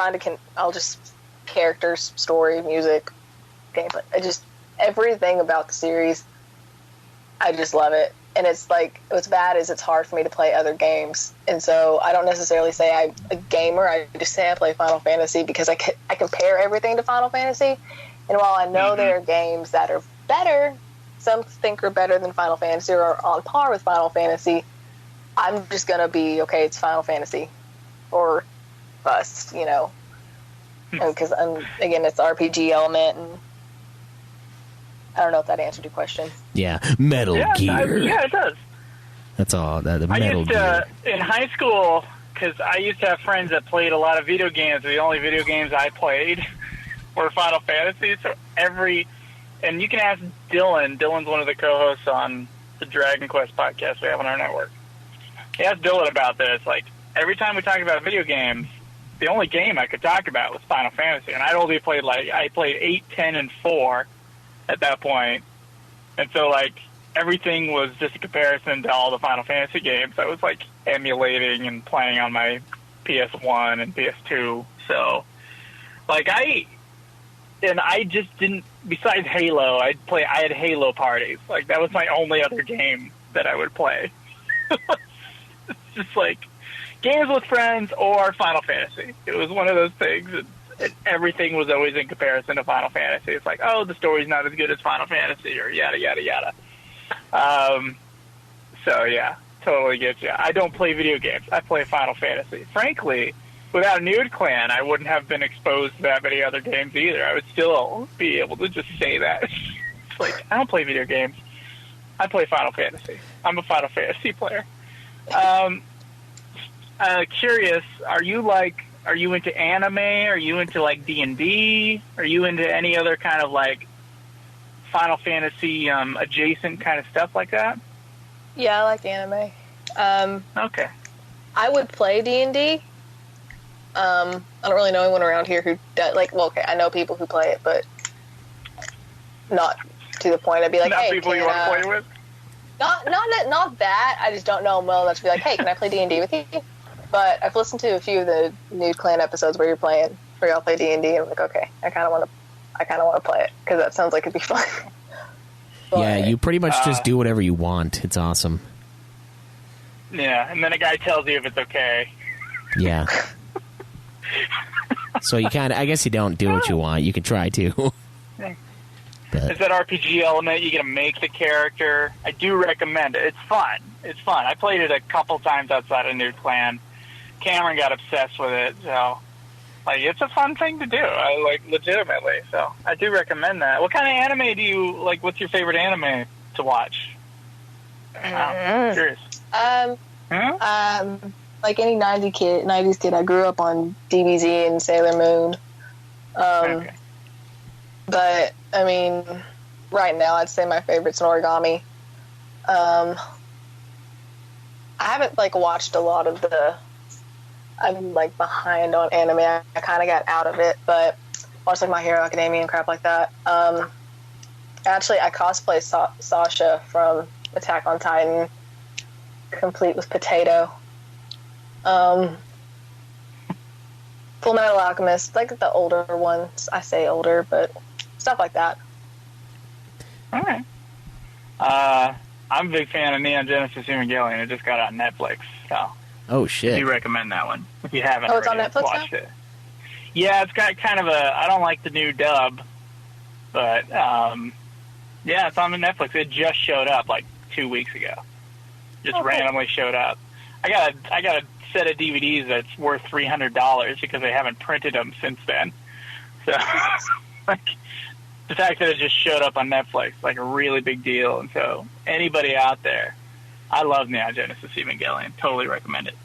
I'll just characters, story, music, gameplay. Everything about the series, I just love it. And it's like, what's bad is it's hard for me to play other games. And so I don't necessarily say I'm a gamer. I just say I play Final Fantasy because I compare everything to Final Fantasy. And while I know there are games that are better, some think are better than Final Fantasy or on par with Final Fantasy, I'm just going to be, okay, it's Final Fantasy or bust, because again, it's RPG element, and I don't know if that answered your question. Yeah, Metal Gear. Yeah, it does. That's all. The Metal Gear. In high school, because I used to have friends that played a lot of video games. The only video games I played were Final Fantasy. So and you can ask Dylan. Dylan's one of the co-hosts on the Dragon Quest podcast we have on our network. He asked Dylan about this. Like, every time we talked about video games, the only game I could talk about was Final Fantasy. And I'd only played, I played 8, 10, and 4 at that point. And so, everything was just a comparison to all the Final Fantasy games I was, emulating and playing on my PS1 and PS2. So, I just didn't, besides Halo, I had Halo parties. That was my only other game that I would play. It's just, games with friends or Final Fantasy. It was one of those things. Everything was always in comparison to Final Fantasy. It's like, oh, the story's not as good as Final Fantasy, or yada, yada, yada. So, yeah, totally get you. I don't play video games. I play Final Fantasy. Frankly, without Nude Clan, I wouldn't have been exposed to that many other games either. I would still be able to just say that. It's I don't play video games. I play Final Fantasy. I'm a Final Fantasy player. Curious, are you into anime? Are you into D&D? Are you into any other kind of Final Fantasy adjacent kind of stuff like that? Yeah, I like anime. Okay. I would play D&D. I don't really know anyone around here who does, I know people who play it, but not to the point I'd be like, not hey, people you want to play with? Not that. I just don't know them well enough to be like, hey, can I play D&D with you? But I've listened to a few of the Nude Clan episodes where you're playing. or y'all play D&D. I'm like, okay, I kind of want to play it because that sounds like it'd be fun. But, yeah, you pretty much just do whatever you want. It's awesome. Yeah, and then a guy tells you if it's okay. Yeah. So you I guess you don't do what you want. You can try to. It's that RPG element. You get to make the character. I do recommend it. It's fun. I played it a couple times outside of New Clan. Cameron got obsessed with it, so it's a fun thing to do. Legitimately. So I do recommend that. What kind of anime do you like? What's your favorite anime to watch? I'm curious. Like any 90s kid, I grew up on DBZ and Sailor Moon. Okay. But I mean, right now I'd say my favorite's Origami. I haven't watched a lot of I'm behind on anime. I kind of got out of it, but watched My Hero Academia and crap like that. Actually, I cosplay Sasha from Attack on Titan, complete with Potato. Full Metal Alchemist, the older ones. I say older, but stuff like that. All right. I'm a big fan of Neon Genesis Evangelion. It just got on Netflix, so. Oh shit! I do recommend that one if you haven't. Oh, it's on Netflix watched now? it. Yeah, it's got kind of I don't like the new dub, but yeah, it's on the Netflix. It just showed up 2 weeks ago. Just randomly showed up. I got a set of DVDs that's worth $300 because they haven't printed them since then. So, the fact that it just showed up on Netflix, a really big deal. And so, anybody out there, I love Neon Genesis Evangelion. Totally recommend it.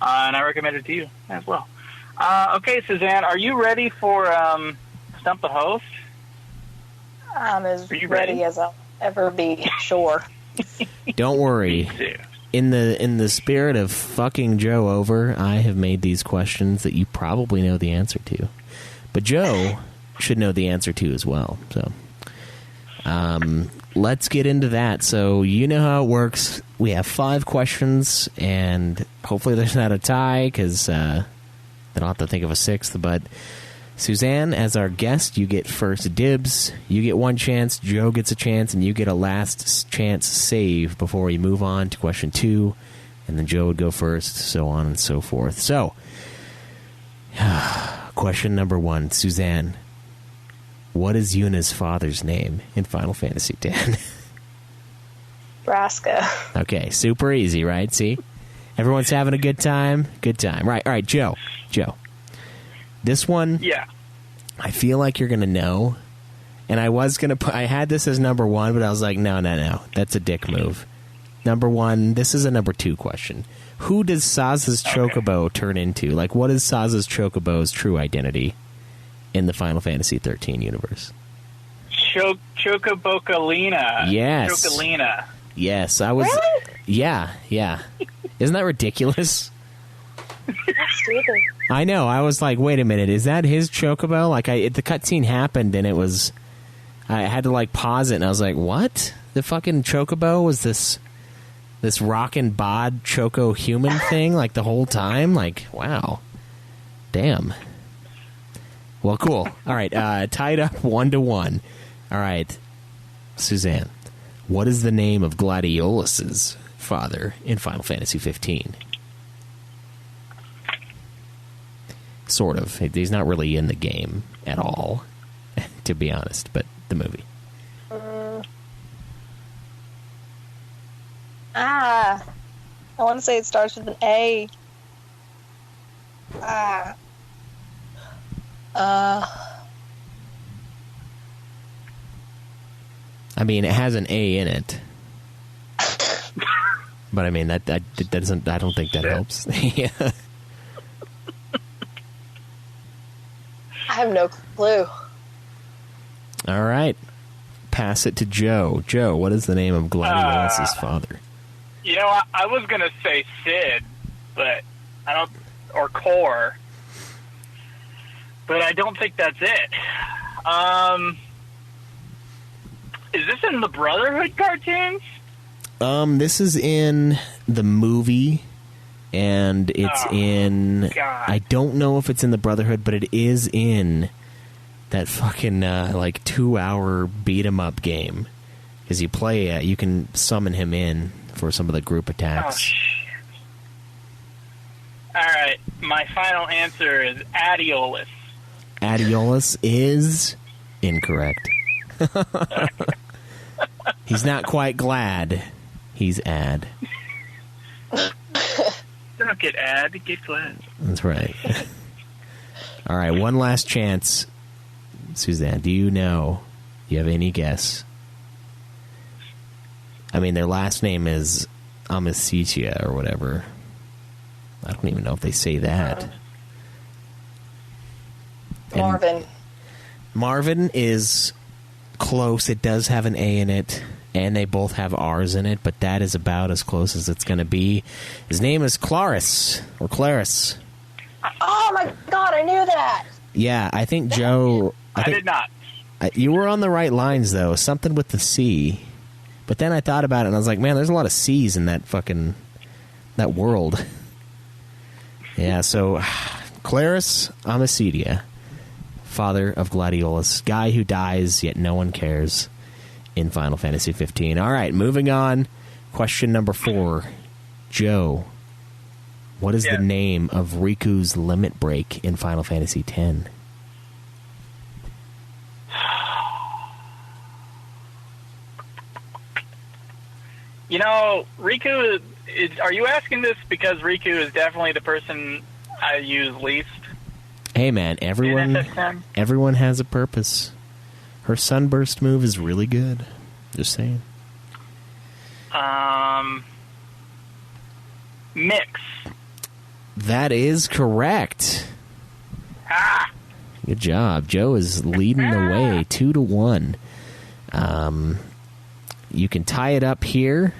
And I recommend it to you as well. Okay, Susanne, are you ready for Stump the Host? I'm as ready as I'll ever be, sure. Don't worry. In the spirit of fucking Joe over, I have made these questions that you probably know the answer to. But Joe should know the answer to as well. So let's get into that. So you know how it works. We have 5 questions, and hopefully there's not a tie, because then I'll have to think of a 6th. But Susanne, as our guest, you get first dibs. You get 1 chance, Joe gets a chance, and you get a last chance save before we move on to question 2. And then Joe would go first, so on and so forth. So, question number 1, Susanne. What is Yuna's father's name in Final Fantasy X? Braska. Okay, super easy, right? See? Everyone's having a good time? Good time. Right, all right, Joe. This one, yeah, I feel like you're going to know. And I was going to I had this as number 1, but I was like, no. That's a dick move. Number 1, this is a number 2 question. Who does Saz's Chocobo turn into? What is Saz's Chocobo's true identity in the Final Fantasy 13 universe? Chocobokalina. Yes. Chocolina. Yes, I was... Really? Yeah. Isn't that ridiculous? That's stupid. I know. I was like, wait a minute. Is that his Chocobo? The cutscene happened, and it was... I had to, pause it, and I was like, what? The fucking Chocobo was this rockin' bod Choco human thing, the whole time? Wow. Damn. Well, cool. All right, tied up 1-1. All right, Susanne, what is the name of Gladiolus's father in Final Fantasy 15? Sort of. He's not really in the game at all, to be honest, but the movie. I want to say it starts with an A. I mean, it has an A in it. But I mean, that doesn't. I don't think that helps. Yeah. I have no clue. All right. Pass it to Joe. Joe, what is the name of Gladiolus's father? I was going to say Sid, but I don't... Or Core. But I don't think that's it. Is this in the Brotherhood cartoons? This is in the movie. and it's in... God. I don't know if it's in the Brotherhood, but it is in that fucking, 2-hour beat-em-up game. Because you play, you can summon him in for some of the group Oh, attacks. shit. All right, my final answer is Adiolus. Adiolus is incorrect. He's not quite glad. He's ad. Don't get ad, get glad. That's right. All right, one last chance. Suzanne, do you know? Do you have any guess? I mean, their last name is Amicitia or whatever. I don't even know if they say that. And Marvin. Marvin is close. It does have an A in it, and they both have R's in it, but that is about as close as it's going to be. His name is Claris, or Claris. Oh my god, I knew that! Yeah, I think Joe... I did not. You were on the right lines, though. Something with the C. But then I thought about it, and I was like, man, there's a lot of C's in that fucking... that world. Yeah, so... Claris Amicitia, father of Gladiolus, guy who dies, yet no one cares in Final Fantasy 15. All right, moving on. Question number 4. Joe, what is the name of Riku's limit break in Final Fantasy 10? You know, Riku is... Are you asking this because Riku is definitely the person I use least? Hey, man, everyone has a purpose. Her sunburst move is really good. Just saying. Mix. That is correct. Ah! Good job. Joe is leading the way, 2-1. You can tie it up here,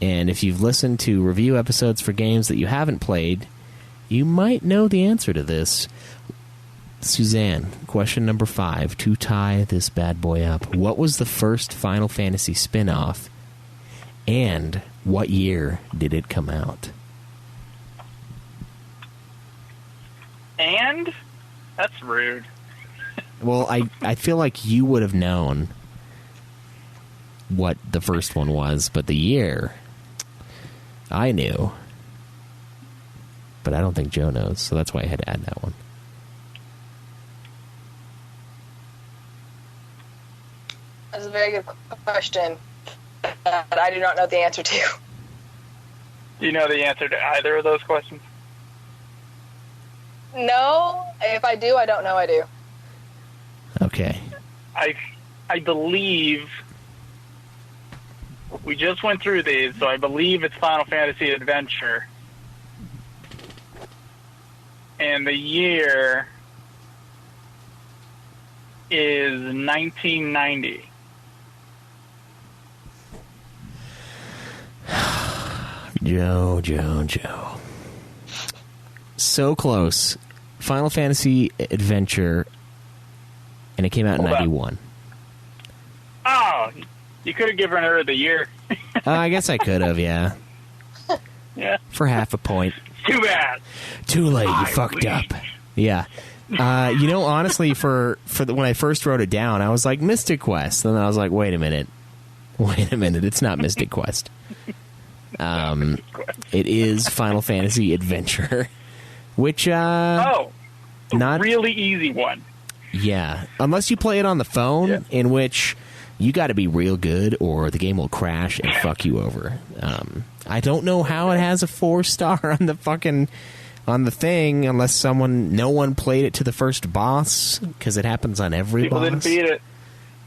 and if you've listened to review episodes for games that you haven't played, you might know the answer to this. Suzanne, question number 5, to tie this bad boy up. What was the first Final Fantasy spin-off, and what year did it come out? And? That's rude. Well, I feel like you would have known what the first one was, but the year, I knew. But I don't think Joe knows, so that's why I had to add that one. That's a very good question that I do not know the answer to. Do you know the answer to either of those questions? No, if I do, I don't know I do. Okay. I believe... We just went through these, so I believe it's Final Fantasy Adventure. And the year is 1990. Joe. So close. Final Fantasy Adventure, and it came out in 91. Oh, you could have given her the year. I guess I could have, yeah. Yeah. For half a point. Too bad. Too late, you fucked up. Yeah. Honestly, when I first wrote it down, I was like, Mystic Quest. And then I was like, wait a minute, it's not Mystic Quest. It is Final Fantasy Adventure, which not really easy one. Yeah, unless you play it on the phone, in which you got to be real good, or the game will crash and fuck you over. I don't know how it has a 4-star on the thing, unless no one played it to the first boss, because it happens on every People boss. didn't beat it.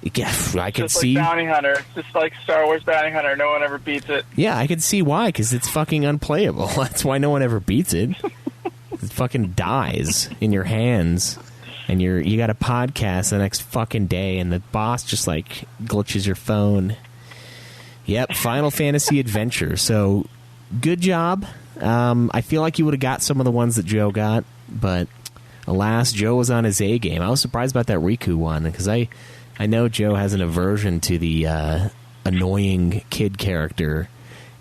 Yeah, I could just see. Like Bounty Hunter, just like Star Wars Bounty Hunter, no one ever beats it. Yeah, I could see why, because it's fucking unplayable. That's why no one ever beats it. It fucking dies in your hands, and you got a podcast the next fucking day, and the boss just like glitches your phone. Yep, Final Fantasy Adventure. So, good job. I feel like you would have got some of the ones that Joe got, but alas, Joe was on his A game. I was surprised about that Riku one, because I know Joe has an aversion to the annoying kid character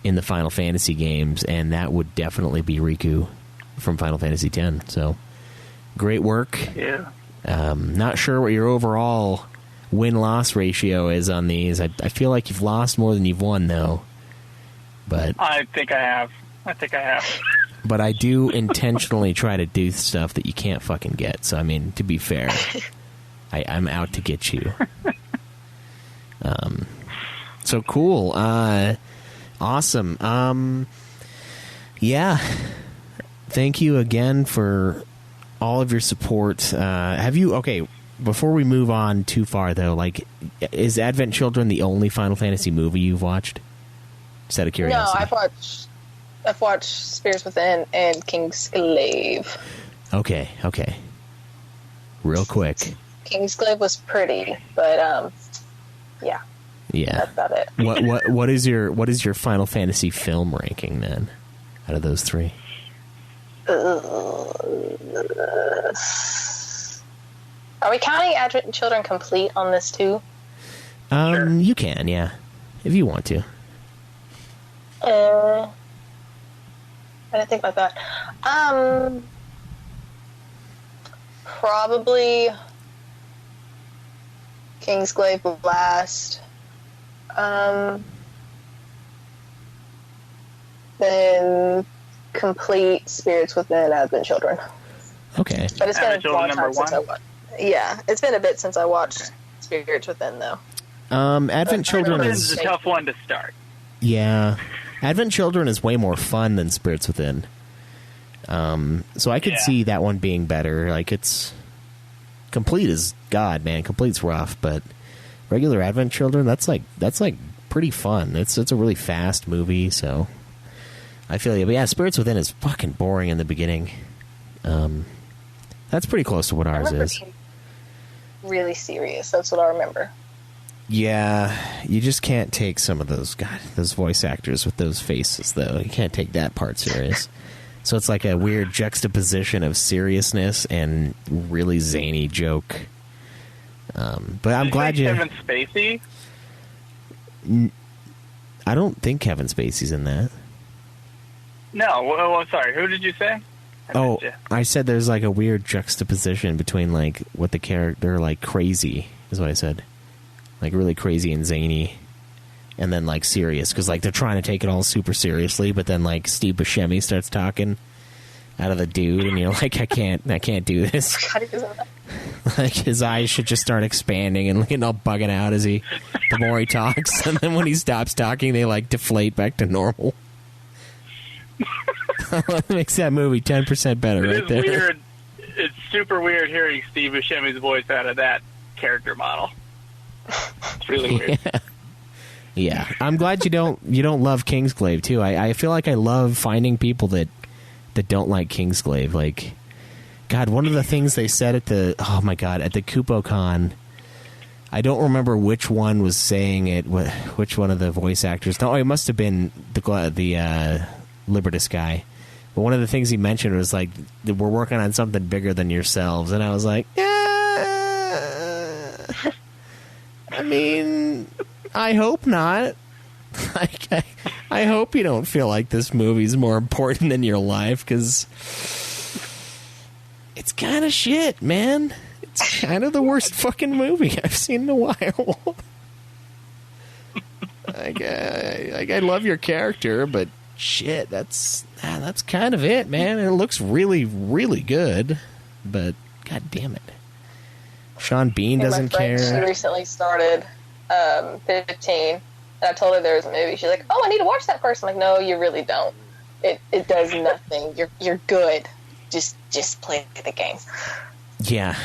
in the Final Fantasy games, and that would definitely be Riku from Final Fantasy X. So, great work. Yeah. Not sure what your overall win-loss ratio is on these. I feel like you've lost more than you've won, though. But I think I have. But I do intentionally try to do stuff that you can't fucking get. So, I mean, to be fair, I'm out to get you. So cool. Awesome. Yeah. Thank you again for all of your support. Okay, before we move on too far, though, like, is Advent Children the only Final Fantasy movie you've watched? Just out of curiosity. No, I've watched Spirits Within and Kingsglaive. Okay. Real quick. Kingsglaive was pretty, but yeah. Yeah. That's about it. What is your Final Fantasy film ranking then? Out of those three? Are we counting Advent Children complete on this too? Sure. You can, yeah, if you want to. I didn't think about that. Probably Kingsglaive last. Then complete Spirits Within Advent Children. Okay. But it's been Advent a long Children time since I watched. Yeah, it's been a bit since I watched Spirits Within, though. Advent Children is a tough one to start. Yeah. Advent Children is way more fun than Spirits Within. So I could see that one being better. Like, it's... Complete is... God, man, Complete's rough, but regular Advent Children, that's like pretty fun. It's a really fast movie, so... I feel you. But yeah, Spirits Within is fucking boring in the beginning. That's pretty close to what ours is. Being really serious. That's what I remember. Yeah, you just can't take some of those voice actors with those faces, though. You can't take that part serious. So it's like a weird juxtaposition of seriousness and really zany joke. But I'm glad you... Kevin Spacey? I don't think Kevin Spacey's in that. No, well, sorry. Who did you say? I said there's like a weird juxtaposition between like what the character, like crazy is what I said. Like really crazy and zany, and then like serious, because like they're trying to take it all super seriously, but then like Steve Buscemi starts talking out of the dude, and you're like, I can't do this. Like his eyes should just start expanding and getting all bugging out the more he talks, and then when he stops talking, they like deflate back to normal. That makes that movie 10% better, right there. Weird. It's super weird hearing Steve Buscemi's voice out of that character model. It's really weird. Yeah. I'm glad you don't love Kingsglaive too. I feel like I love finding people that don't like Kingsglaive. Like, God, one of the things they said at the KupoCon, I don't remember which one was saying it. Which one of the voice actors? No, it must have been the Libertas guy. But one of the things he mentioned was like, we're working on something bigger than yourselves, and I was like, I mean, I hope not. Like, I hope you don't feel like this movie's more important than your life, because it's kind of shit, man. It's kind of the worst fucking movie I've seen in a while. I love your character, but shit, that's kind of it, man. It looks really, really good, but god damn it. Sean Bean doesn't care. She recently started 15, and I told her there was a movie. She's like, "Oh, I need to watch that first." I'm like, "No, you really don't. It does nothing. You're good. Just play the game." Yeah.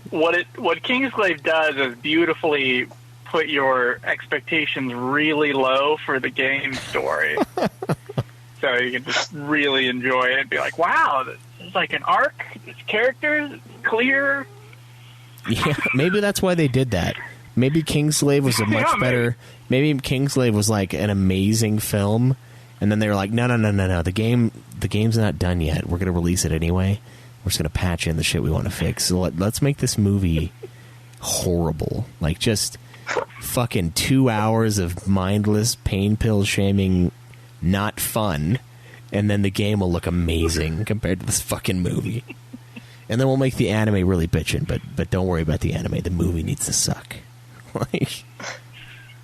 What Kingsglaive does is beautifully put your expectations really low for the game story. So you can just really enjoy it and be like, wow, this is like an arc, this characters, it's clear. Yeah, maybe that's why they did that. Maybe Kingsglaive was a much better... Maybe Kingsglaive was like an amazing film, and then they were like, no, the game's not done yet. We're going to release it anyway. We're just going to patch in the shit we want to fix. So let's make this movie horrible. Like, just fucking 2 hours of mindless pain pill shaming not fun, and then the game will look amazing compared to this fucking movie. And then we'll make the anime really bitchin', but don't worry about the anime. The movie needs to suck. Like,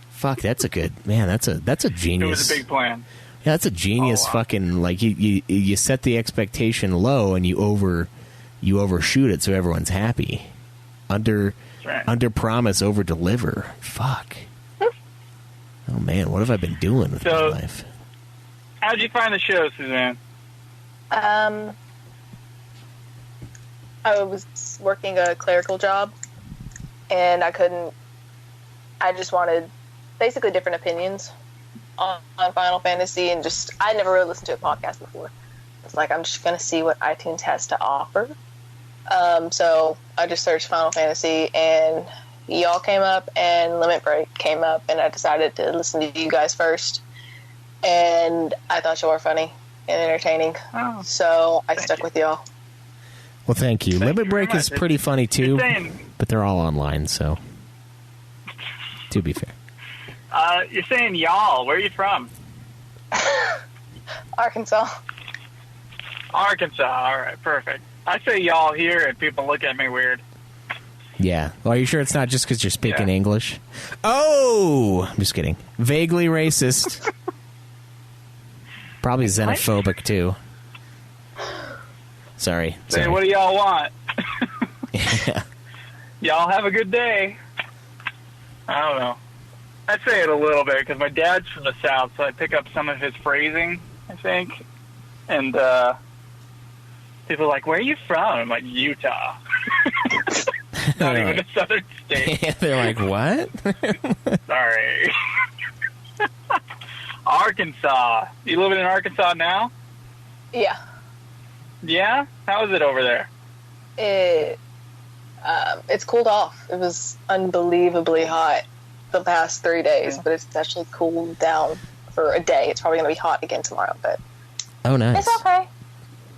fuck, that's a good man. That's a genius. It was a big plan. Yeah, that's a genius. Fucking like you set the expectation low and you overshoot it so everyone's happy. Under promise, over deliver. Fuck. Oh man, what have I been doing with my life? How'd you find the show, Suzanne? I was working a clerical job, and I just wanted basically different opinions on Final Fantasy, and I never really listened to a podcast before. It's like, I'm just going to see what iTunes has to offer. So I just searched Final Fantasy, and y'all came up, and Limit Break came up, and I decided to listen to you guys first. And I thought you were funny and entertaining, so I stuck with y'all. Well, thank you. Limit Break is pretty funny too, but they're all online, so to be fair. You're saying y'all. Where are you from? Arkansas. Arkansas. All right, perfect. I say y'all here, and people look at me weird. Yeah. Well, are you sure it's not just because you're speaking English? Oh! I'm just kidding. Vaguely racist. Probably xenophobic, too. Sorry. Say, what do y'all want? Yeah. Y'all have a good day. I don't know. I say it a little bit because my dad's from the South, so I pick up some of his phrasing, I think. And people are like, where are you from? I'm like, Utah. Not even a southern state. Yeah, they're like, what? Sorry. Arkansas. You living in Arkansas now? Yeah. Yeah? How is it over there? It's cooled off. It was unbelievably hot the past 3 days, but it's actually cooled down for a day. It's probably going to be hot again tomorrow, but oh, nice. It's okay.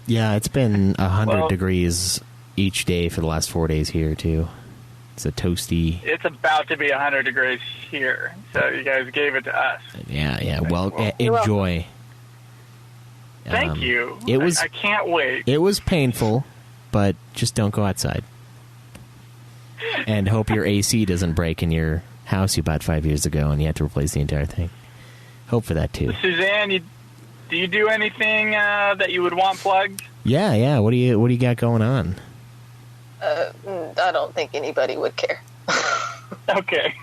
Yeah, it's been 100 degrees each day for the last 4 days here, too. It's a toasty... It's about to be 100 degrees here, so you guys gave it to us. Yeah. Well, enjoy. Thank you. I can't wait. It was painful, but just don't go outside. And hope your AC doesn't break in your house you bought 5 years ago and you had to replace the entire thing. Hope for that, too. Suzanne, do you do anything that you would want plugged? Yeah. What do you got going on? I don't think anybody would care. Okay.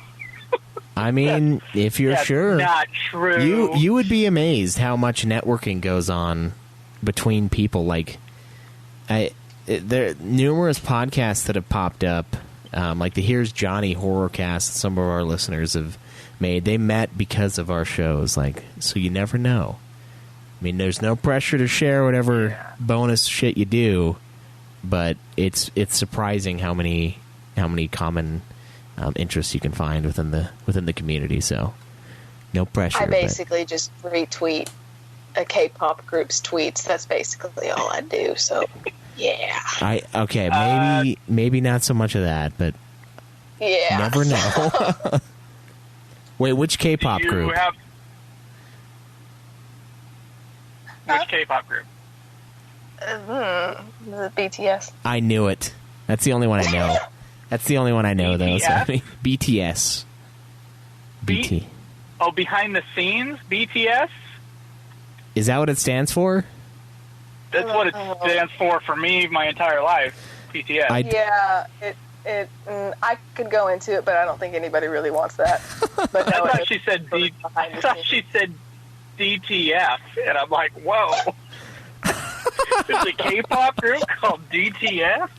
I mean, if you're sure. Not true. You would be amazed how much networking goes on between people. Like, there are numerous podcasts that have popped up, like the Here's Johnny Horrorcast. Some of our listeners have made. They met because of our shows. Like, so you never know. I mean, there's no pressure to share whatever bonus shit you do, but it's surprising how many common interests you can find within the community. So no pressure. I basically just retweet a K-pop group's tweets. That's basically all I do. So yeah. Maybe not so much of that, but yeah, never know. Wait, which K-pop group? Which K-pop group? BTS. I knew it. That's the only one I know. That's the only one I know, though. So BTS. BT. Oh, behind the scenes? BTS? Is that what it stands for? That's what it stands for me my entire life. BTS. I could go into it, but I don't think anybody really wants that. But I thought she said DTF, and I'm like, whoa. There's a K-pop group called DTF?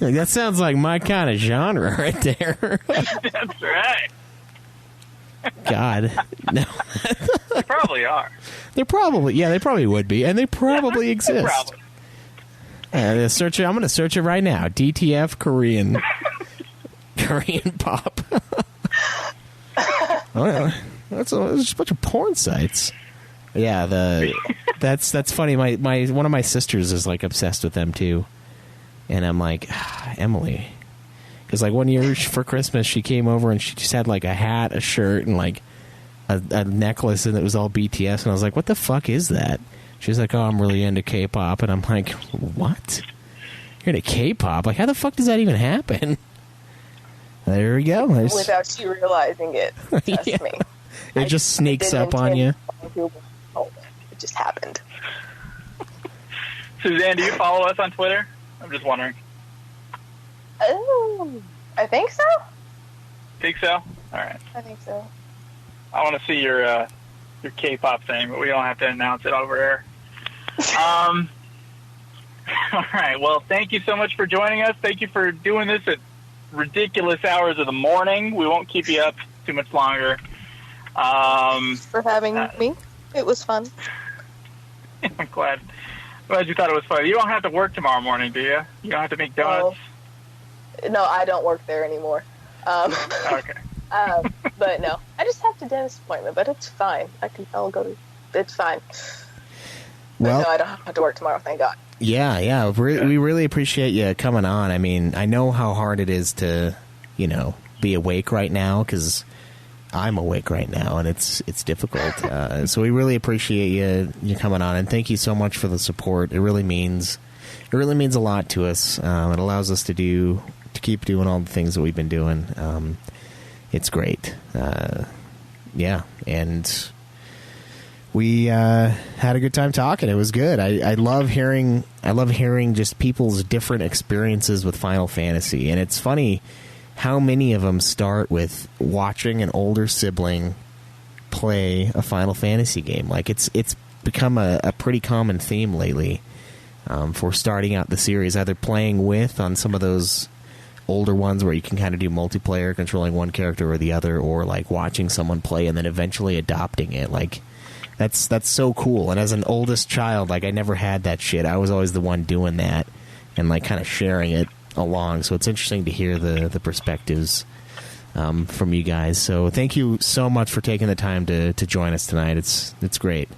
That sounds like my kind of genre right there. That's right. God. No. They probably are. They probably would be, and they probably exist. Probably. I'm going to search it right now. DTF Korean pop. Oh, that's just a bunch of porn sites. Yeah, that's funny. My one of my sisters is like obsessed with them too, and I'm like, Emily, because like one year for Christmas she came over and she just had like a hat, a shirt, and like a necklace, and it was all BTS, and I was like, what the fuck is that? She's like, oh, I'm really into K-pop, and I'm like, what? You're into K-pop? Like, how the fuck does that even happen? There we go. Without you realizing it, trust yeah. me. It just sneaks up on you. It just happened. Susanne, do you follow us on Twitter? I'm just wondering. Oh, I think so. Think so? All right. I think so. I want to see your K-pop thing, but we don't have to announce it over here. All right. Well, thank you so much for joining us. Thank you for doing this at ridiculous hours of the morning. We won't keep you up too much longer. For having me. It was fun. I'm glad you thought it was fun. You don't have to work tomorrow morning, do you? You don't have to make donuts? No, I don't work there anymore. Okay. But no, I just have a dentist appointment, but it's fine. I'll go to, it's fine. Well, but no, I don't have to work tomorrow, thank God. Yeah. We really appreciate you coming on. I mean, I know how hard it is to, be awake right now, because I'm awake right now, and it's difficult. So we really appreciate you coming on, and thank you so much for the support. It really means a lot to us. It allows us to keep doing all the things that we've been doing. It's great. Yeah, and we had a good time talking. It was good. I love hearing just people's different experiences with Final Fantasy, and it's funny how many of them start with watching an older sibling play a Final Fantasy game. Like, it's become a pretty common theme lately for starting out the series, either playing with on some of those older ones where you can kind of do multiplayer, controlling one character or the other, or like watching someone play and then eventually adopting it. Like, that's so cool. And as an oldest child, like, I never had that shit. I was always the one doing that and like kind of sharing it along. So it's interesting to hear the perspectives from you guys. So thank you so much for taking the time to join us tonight. It's great.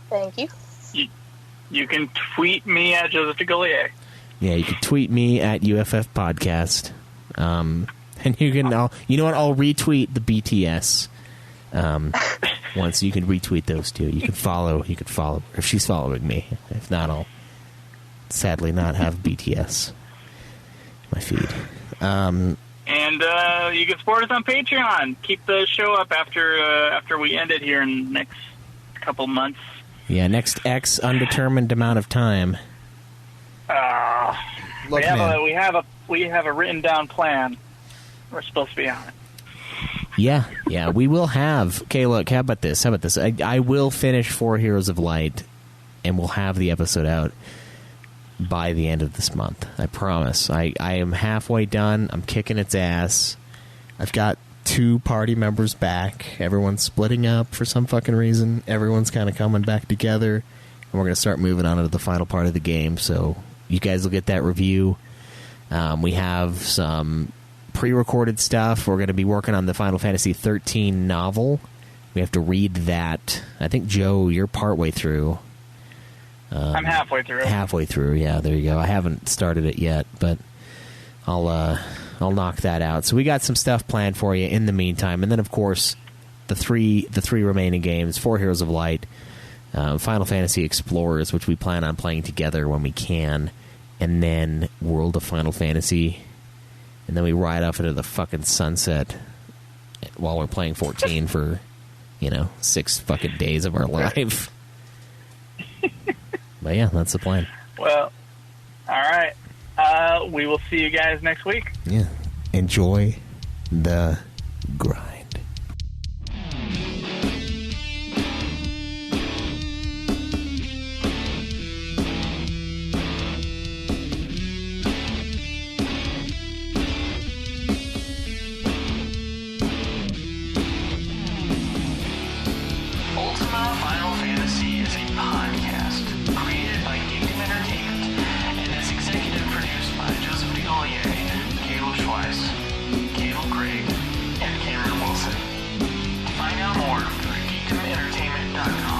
Thank you. You can tweet me at Joseph DeGollier. Yeah, you can tweet me at UFF Podcast. And you can, I'll retweet the BTS. Once you can retweet those two. You can follow if she's following me. If not, I'll sadly not have BTS my feed. And you can support us on Patreon. Keep the show up after we end it here in the next couple months. Yeah, next X undetermined amount of time. We have a written down plan. We're supposed to be on it. Yeah, we will have. Okay, look, how about this? I will finish 4 Heroes of Light, and we'll have the episode out by the end of this month. I promise. I am halfway done. I'm kicking its ass. I've got 2 party members back. Everyone's splitting up for some fucking reason. Everyone's kind of coming back together, and we're going to start moving on to the final part of the game, so you guys will get that review. We have some pre-recorded stuff. We're going to be working on the Final Fantasy 13 novel. We have to read that. I think, Joe, you're partway through. I'm halfway through. Halfway through, yeah, there you go. I haven't started it yet, but I'll knock that out. So we got some stuff planned for you in the meantime. And then, of course, the three remaining games, 4 Heroes of Light, Final Fantasy Explorers, which we plan on playing together when we can, and then World of Final Fantasy. And then we ride off into the fucking sunset while we're playing 14 for, 6 fucking days of our life. But yeah, that's the plan. Well, all right. We will see you guys next week. Yeah. Enjoy the grind. Schweiss, Cable Craig, and Cameron Wilson. Find out more at geekdomentertainment.com.